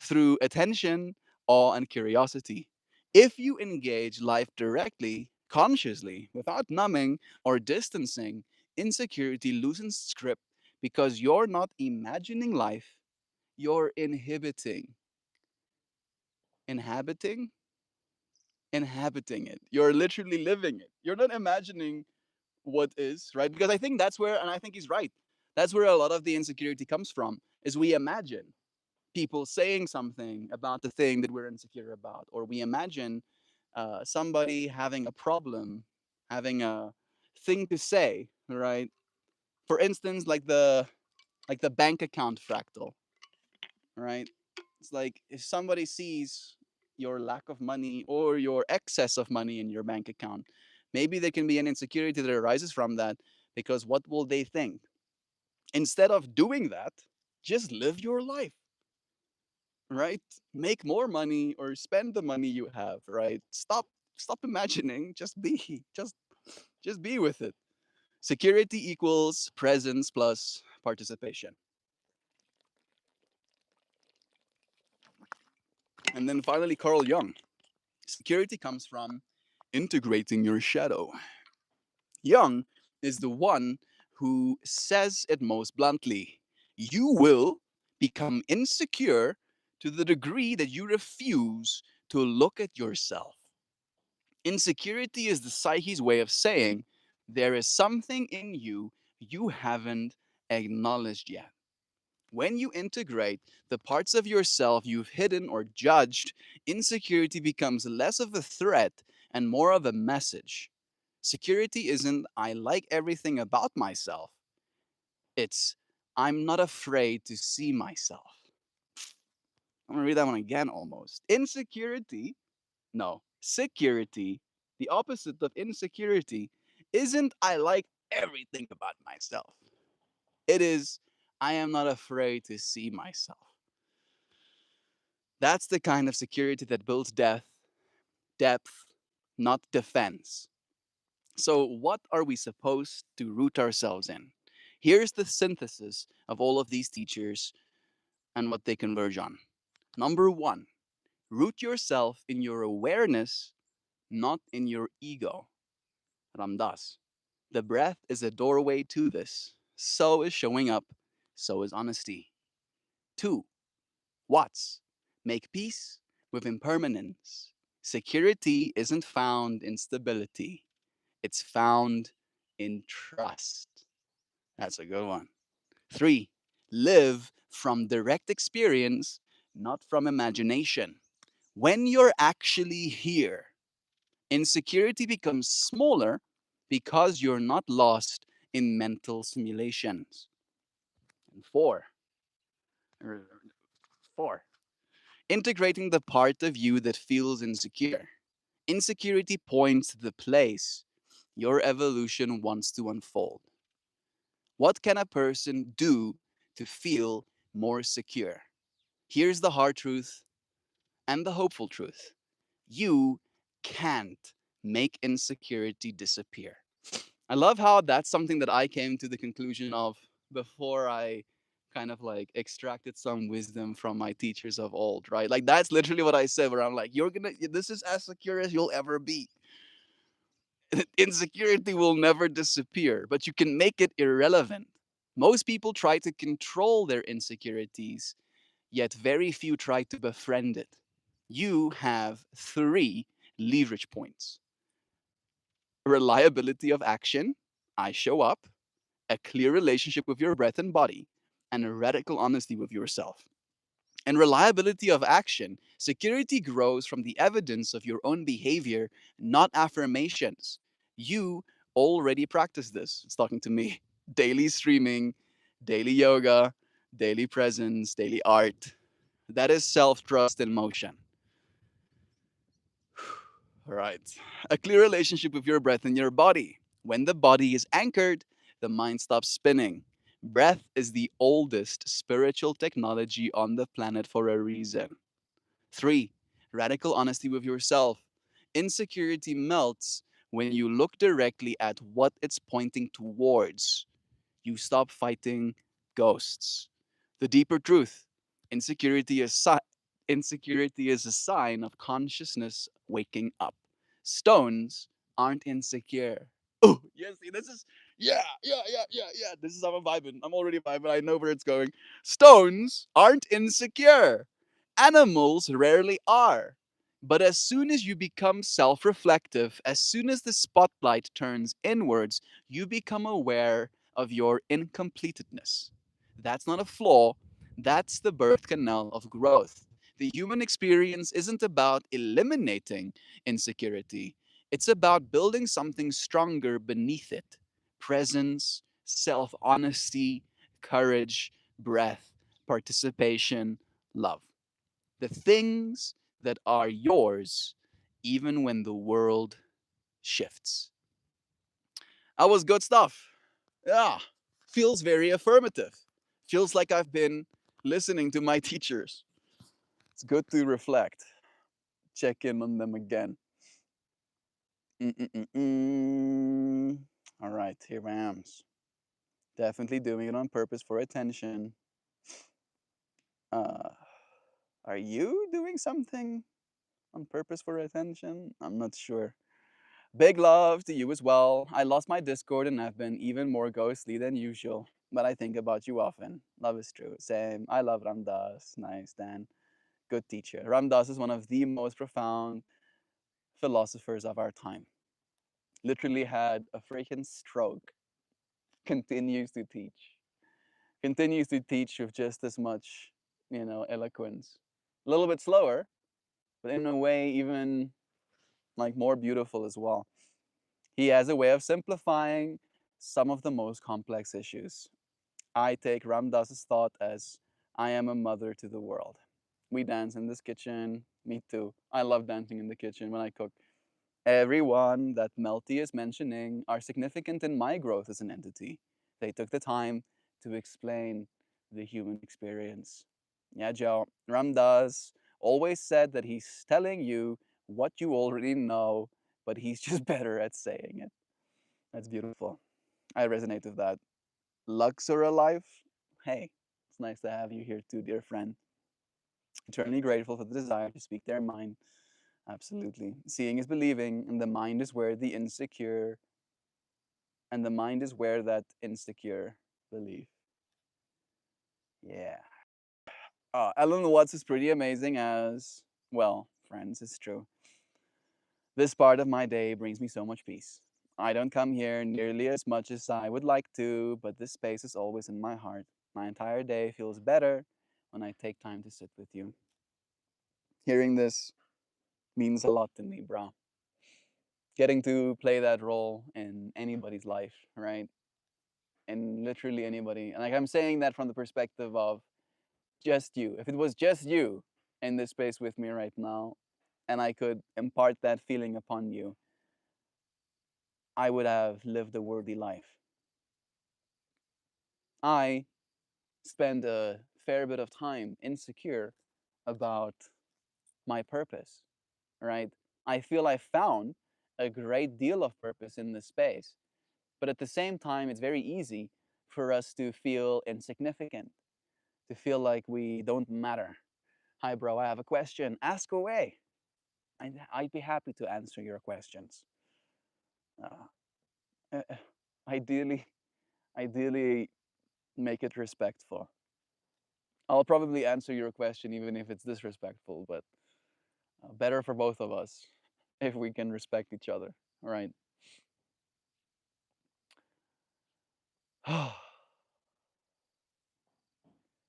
through attention, awe, and curiosity. If you engage life directly, consciously, without numbing or distancing, insecurity loosens grip because you're not imagining life, you're inhibiting. Inhabiting? Inhabiting it. You're literally living it. You're not imagining what is, right? Because I think that's where, and I think he's right, that's where a lot of the insecurity comes from, is we imagine people saying something about the thing that we're insecure about, or we imagine somebody having a problem, having a thing to say, right? For instance, like the bank account fractal, right? It's like if somebody sees your lack of money or your excess of money in your bank account, maybe there can be an insecurity that arises from that because what will they think? Instead of doing that, just live your life, right? Make more money or spend the money you have, right? Stop imagining, just be. Just be with it. Security equals presence plus participation. And then finally, Carl Jung. Security comes from integrating your shadow. Jung is the one who says it most bluntly. You will become insecure to the degree that you refuse to look at yourself. Insecurity is the psyche's way of saying there is something in you you haven't acknowledged yet. When you integrate the parts of yourself you've hidden or judged, insecurity becomes less of a threat and more of a message. Security isn't, I like everything about myself. It's, I'm not afraid to see myself. I'm going to read that one again almost. Insecurity, no, security, the opposite of insecurity, isn't, I like everything about myself. It is, I am not afraid to see myself. That's the kind of security that builds depth, not defense. So, what are we supposed to root ourselves in? Here's the synthesis of all of these teachers and what they converge on. Number one, root yourself in your awareness, not in your ego. Ramdas. The breath is a doorway to this. So is showing up. So is honesty. Two, Watts. Make peace with impermanence. Security isn't found in stability, it's found in trust. That's a good one. Three, live from direct experience, not from imagination. When you're actually here, insecurity becomes smaller because you're not lost in mental simulations. And four, integrating the part of you that feels insecure. Insecurity points to the place your evolution wants to unfold. What can a person do to feel more secure? Here's the hard truth and the hopeful truth. You can't make insecurity disappear. I love how that's something that I came to the conclusion of before I kind of like extracted some wisdom from my teachers of old, right? Like that's literally what I said, where I'm like, this is as secure as you'll ever be. Insecurity will never disappear, but you can make it irrelevant. Most people try to control their insecurities, yet very few try to befriend it. You have three leverage points: reliability of action, I show up, a clear relationship with your breath and body, and a radical honesty with yourself. And reliability of action, security grows from the evidence of your own behavior, not affirmations. You already practice this. It's talking to me. Daily streaming, daily yoga, daily presence, daily art. That is self trust in motion. All right. A clear relationship with your breath and your body. When the body is anchored, the mind stops spinning. Breath is the oldest spiritual technology on the planet for a reason. Three, radical honesty with yourself. Insecurity melts when you look directly at what it's pointing towards. You stop fighting ghosts. The deeper truth: insecurity is insecurity is a sign of consciousness waking up. Stones aren't insecure. Oh, yes, see, this is yeah. This is how I'm vibing. I'm already vibing. I know where it's going. Stones aren't insecure. Animals rarely are. But as soon as you become self reflective, as soon as the spotlight turns inwards, you become aware of your incompletedness. That's not a flaw, that's the birth canal of growth. The human experience isn't about eliminating insecurity, it's about building something stronger beneath it: presence, self honesty, courage, breath, participation, love. The things that are yours, even when the world shifts. That was good stuff. Yeah, feels very affirmative. Feels like I've been listening to my teachers. It's good to reflect, check in on them again. Mm-mm-mm-mm. All right, here I am. Definitely doing it on purpose for attention. Uh, are you doing something on purpose for attention? I'm not sure. Big love to you as well. I lost my Discord and I've been even more ghostly than usual. But I think about you often. Love is true. Same. I love Ramdas. Nice, Dan. Good teacher. Ramdas is one of the most profound philosophers of our time. Literally had a freaking stroke. Continues to teach. Continues to teach with just as much, eloquence. A little bit slower, but in a way even like more beautiful as well. He has a way of simplifying some of the most complex issues. I take Ram Dass's thought as I am a mother to the world. We dance in this kitchen. Me too. I love dancing in the kitchen when I cook. Everyone that Melty is mentioning are significant in my growth as an entity. They took the time to explain the human experience. Yeah, Joe. Ram Dass always said that he's telling you what you already know, but he's just better at saying it. That's beautiful. I resonate with that. Luxor alive? Hey, it's nice to have you here too, dear friend. Eternally grateful for the desire to speak their mind. Absolutely. Seeing is believing, and the mind is where the insecure, and the mind is where that insecure belief. Yeah. Ellen Watts is pretty amazing as well, friends, it's true. This part of my day brings me so much peace. I don't come here nearly as much as I would like to, but this space is always in my heart. My entire day feels better when I take time to sit with you. Hearing this means a lot to me, bro. Getting to play that role in anybody's life, right? And literally anybody. And like I'm saying that from the perspective of just you. If it was just you in this space with me right now, and I could impart that feeling upon you, I would have lived a worthy life. I spend a fair bit of time insecure about my purpose, right? I feel I found a great deal of purpose in this space. But at the same time, it's very easy for us to feel insignificant, to feel like we don't matter. Hi, bro, I have a question. Ask away. I'd be happy to answer your questions. Uh, ideally, ideally, make it respectful. I'll probably answer your question even if it's disrespectful, but better for both of us if we can respect each other, right?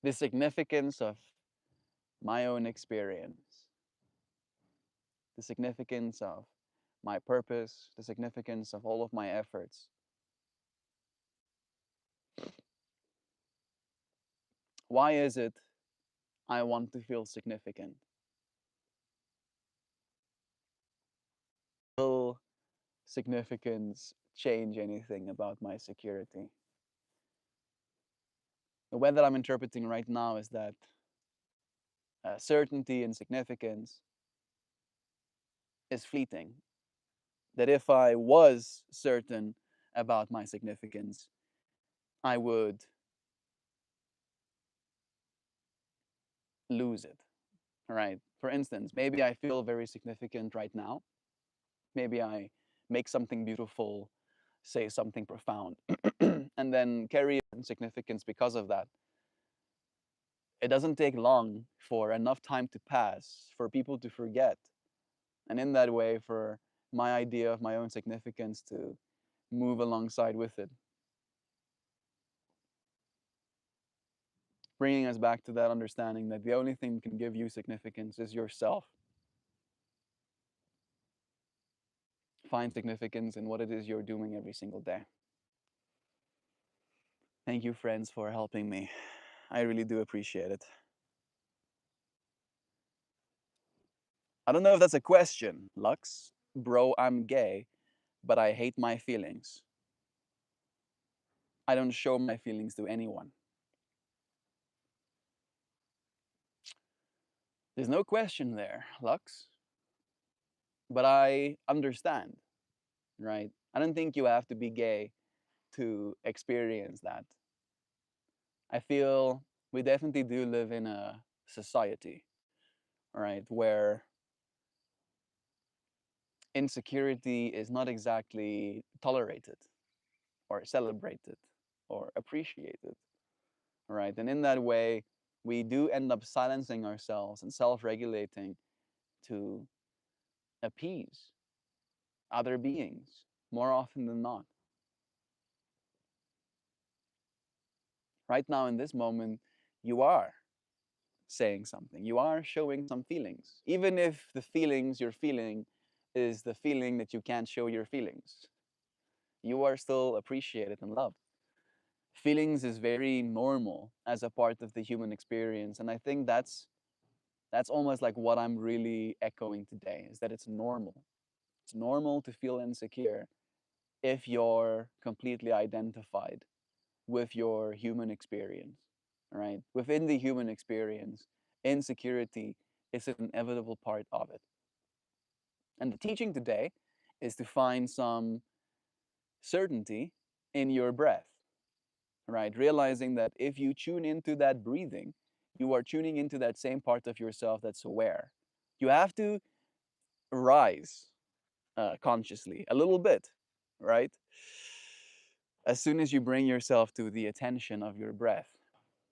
The significance of my own experience, the significance of my purpose, the significance of all of my efforts. Why is it I want to feel significant? Will significance change anything about my security? The way that I'm interpreting right now is that certainty and significance is fleeting. That if I was certain about my significance, I would lose it, right? For instance, maybe I feel very significant right now. Maybe I make something beautiful, say something profound, and then carry significance because of that. It doesn't take long for enough time to pass for people to forget. And in that way, for my idea of my own significance to move alongside with it. Bringing us back to that understanding that the only thing that can give you significance is yourself. Find significance in what it is you're doing every single day. Thank you, friends, for helping me. I really do appreciate it. I don't know if that's a question, Lux. Bro, I'm gay, but I hate my feelings. I don't show my feelings to anyone. There's no question there, Lux. But I understand, right? I don't think you have to be gay to experience that. I feel we definitely do live in a society, right, where insecurity is not exactly tolerated or celebrated or appreciated, right? And in that way, we do end up silencing ourselves and self regulating to appease other beings more often than not. Right now, in this moment, you are saying something, you are showing some feelings, even if the feelings you're feeling is the feeling that you can't show your feelings. You are still appreciated and loved. Feelings is very normal as a part of the human experience, and I think that's almost like what I'm really echoing today, is that it's normal. It's normal to feel insecure if you're completely identified with your human experience, right? Within the human experience, insecurity is an inevitable part of it. And the teaching today is to find some certainty in your breath, right? Realizing that if you tune into that breathing, you are tuning into that same part of yourself that's aware. You have to rise consciously a little bit, right? As soon as you bring yourself to the attention of your breath,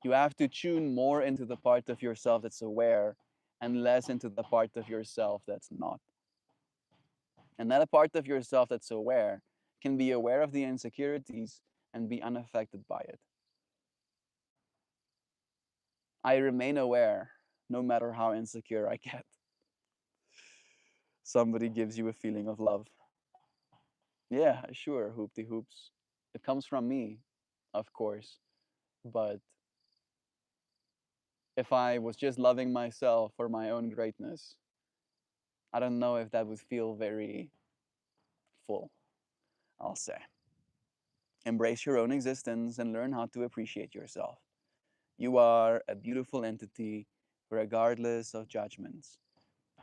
you have to tune more into the part of yourself that's aware and less into the part of yourself that's not. And that part of yourself that's aware can be aware of the insecurities and be unaffected by it. I remain aware no matter how insecure I get. Somebody gives you a feeling of love. Yeah, sure, hoopty hoops. It comes from me, of course. But if I was just loving myself for my own greatness, I don't know if that would feel very full, I'll say. Embrace your own existence and learn how to appreciate yourself. You are a beautiful entity regardless of judgments.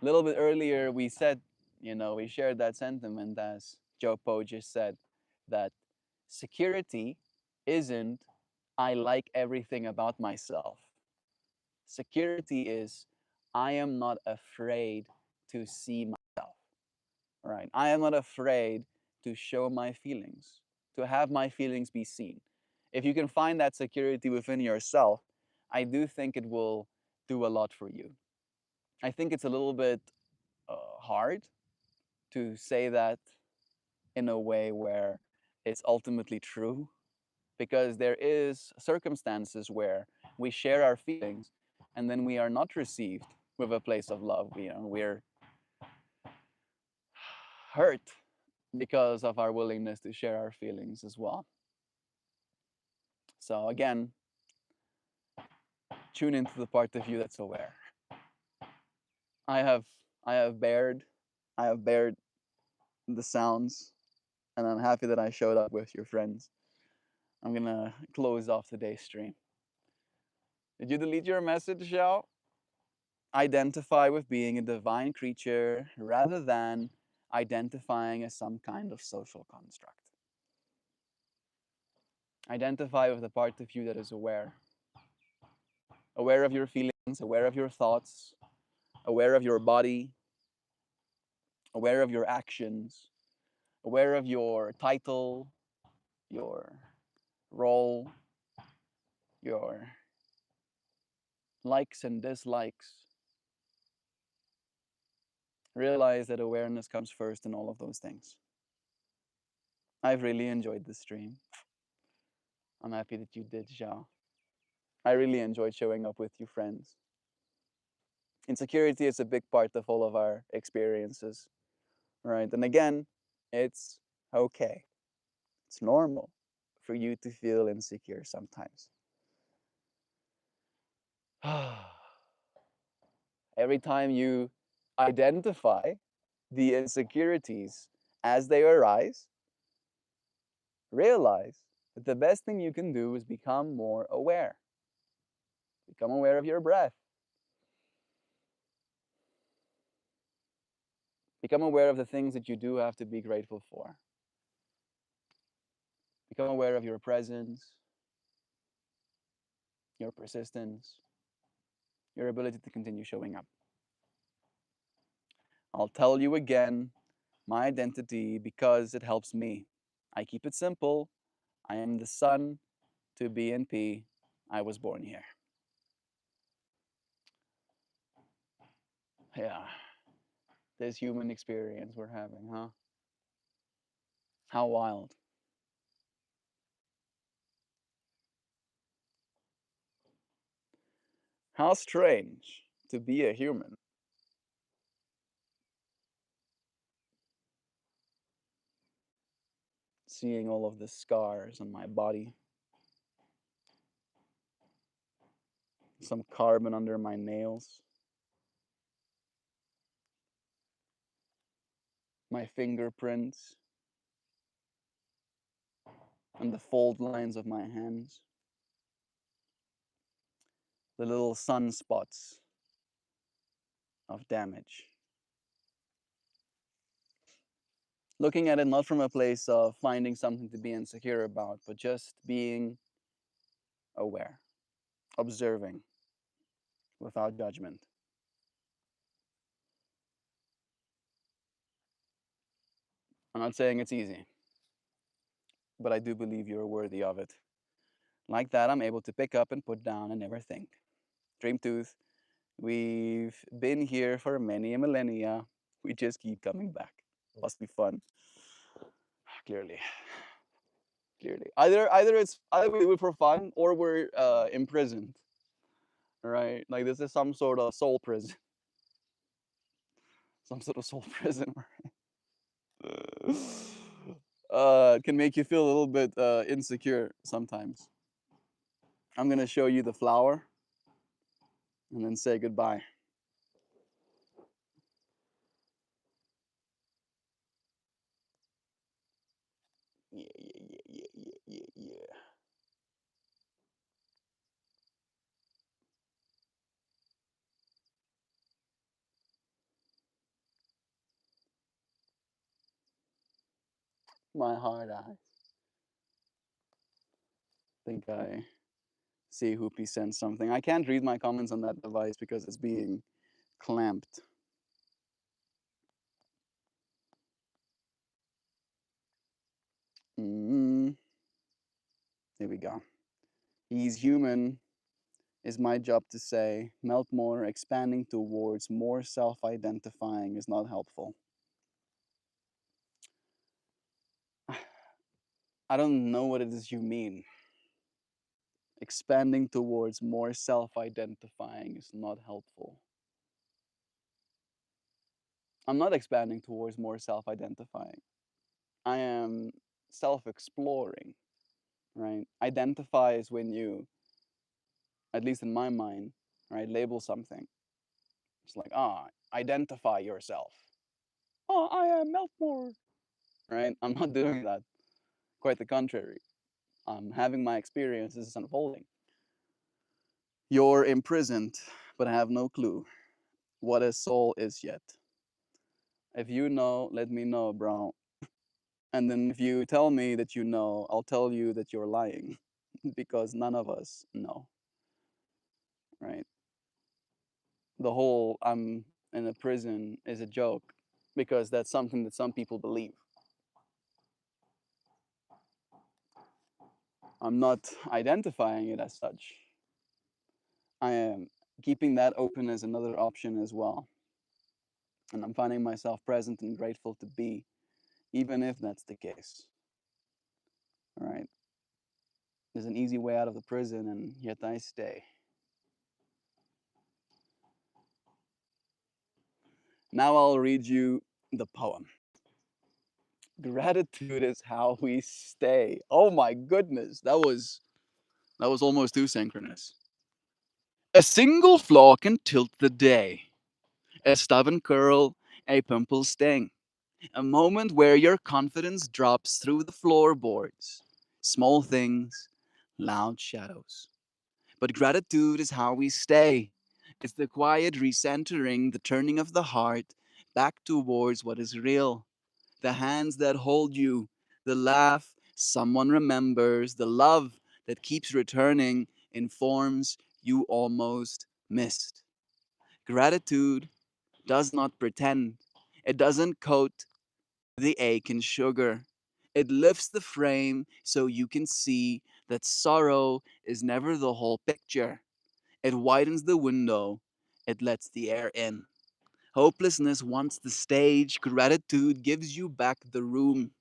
A little bit earlier, we said, we shared that sentiment as Joe Poe just said, that security isn't, I like everything about myself. Security is, I am not afraid to see myself, right? I am not afraid to show my feelings, to have my feelings be seen. If you can find that security within yourself, I do think it will do a lot for you. I think it's a little bit hard to say that in a way where it's ultimately true, because there is circumstances where we share our feelings and then we are not received with a place of love. We're hurt because of our willingness to share our feelings as well. So again, tune into the part of you that's aware. I have I have bared I have bared the sounds, and I'm happy that I showed up with your friends. I'm gonna close off today's stream. Did you delete your message, Xiao? Identify with being a divine creature rather than identifying as some kind of social construct. Identify with the part of you that is aware. Aware of your feelings, aware of your thoughts, aware of your body, aware of your actions, aware of your title, your role, your likes and dislikes. Realize that awareness comes first in all of those things. I've really enjoyed this stream. I'm happy that you did, Zhao. I really enjoyed showing up with you, friends. Insecurity is a big part of all of our experiences, right? And again, it's okay. It's normal for you to feel insecure sometimes. Every time you identify the insecurities as they arise, realize that the best thing you can do is become more aware. Become aware of your breath. Become aware of the things that you do have to be grateful for. Become become aware of your presence, your persistence, your ability to continue showing up. I'll tell you again my identity because it helps me. I keep it simple. I am the son to BNP. I was born here. Yeah, this human experience we're having, huh? How wild. How strange to be a human. Seeing all of the scars on my body, some carbon under my nails, my fingerprints, and the fold lines of my hands, the little sunspots of damage. Looking at it not from a place of finding something to be insecure about, but just being aware, observing without judgment. I'm not saying it's easy, but I do believe you're worthy of it. Like that, I'm able to pick up and put down and never think. Dreamtooth, we've been here for many millennia. We just keep coming back. Must be fun. Clearly, clearly. Either we do it for fun or we're imprisoned, right? Like this is some sort of soul prison, some sort of soul prison. It can make you feel a little bit insecure sometimes. I'm gonna show you the flower and then say goodbye. Yeah, yeah, yeah, yeah, yeah, yeah, yeah. My hard eyes. Think I see who presents something. I can't read my comments on that device because it's being clamped. Mm, here we go. He's human is my job to say. MeltMore expanding towards more self-identifying is not helpful. I don't know what it is you mean. Expanding towards more self-identifying is not helpful. I'm not expanding towards more self-identifying. I am self-exploring, right? Identify is when you, at least in my mind, right, label something. It's like, identify yourself. Oh, I am Meltmore, right? I'm not doing that. Quite the contrary. I'm having my experiences unfolding. You're imprisoned, but I have no clue what a soul is yet. If you know, let me know, bro. And then if you tell me that you know, I'll tell you that you're lying because none of us know, right? The whole I'm in a prison is a joke because that's something that some people believe. I'm not identifying it as such. I am keeping that open as another option as well. And I'm finding myself present and grateful to be, even if that's the case. All right. There's an easy way out of the prison, and yet I stay. Now I'll read you the poem. Gratitude is how we stay. Oh my goodness, that was almost too synchronous. A single flaw can tilt the day. A stubborn curl, a pimple sting. A moment where your confidence drops through the floorboards. Small things, loud shadows. But gratitude is how we stay. It's the quiet recentering, the turning of the heart back towards what is real. The hands that hold you, the laugh Someone remembers the love that keeps returning in forms you almost missed. Gratitude does not pretend, it doesn't coat the ache in sugar. It lifts the frame so you can see that sorrow is never the whole picture. It widens the window, it lets the air in. Hopelessness wants the stage, gratitude gives you back the room.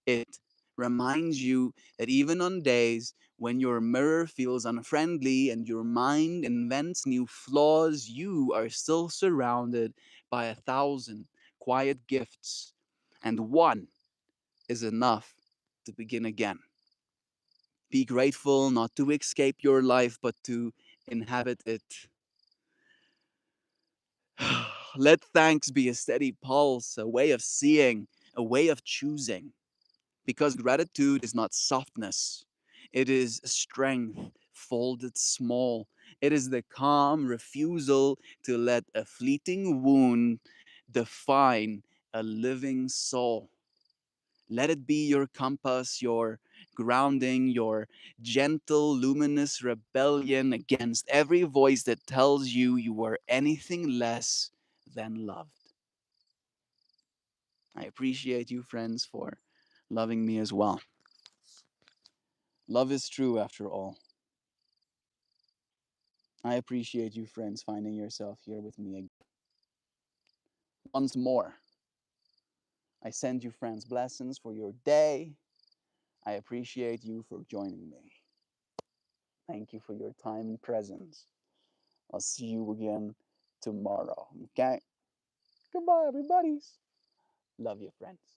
It reminds you that even on days when your mirror feels unfriendly and your mind invents new flaws, you are still surrounded by 1,000 quiet gifts, and one is enough to begin again. Be grateful not to escape your life, but to inhabit it. Let thanks be a steady pulse, a way of seeing, a way of choosing. Because gratitude is not softness, it is strength folded small. It is the calm refusal to let a fleeting wound define a living soul. Let it be your compass, your grounding, your gentle, luminous rebellion against every voice that tells you you are anything less than loved. I appreciate you, friends, for loving me as well. Love is true after all. I appreciate you, friends, finding yourself here with me again. Once more, I send you, friends, blessings for your day. I appreciate you for joining me. Thank you for your time and presence. I'll see you again tomorrow. Okay? Goodbye, everybody. Love you, friends.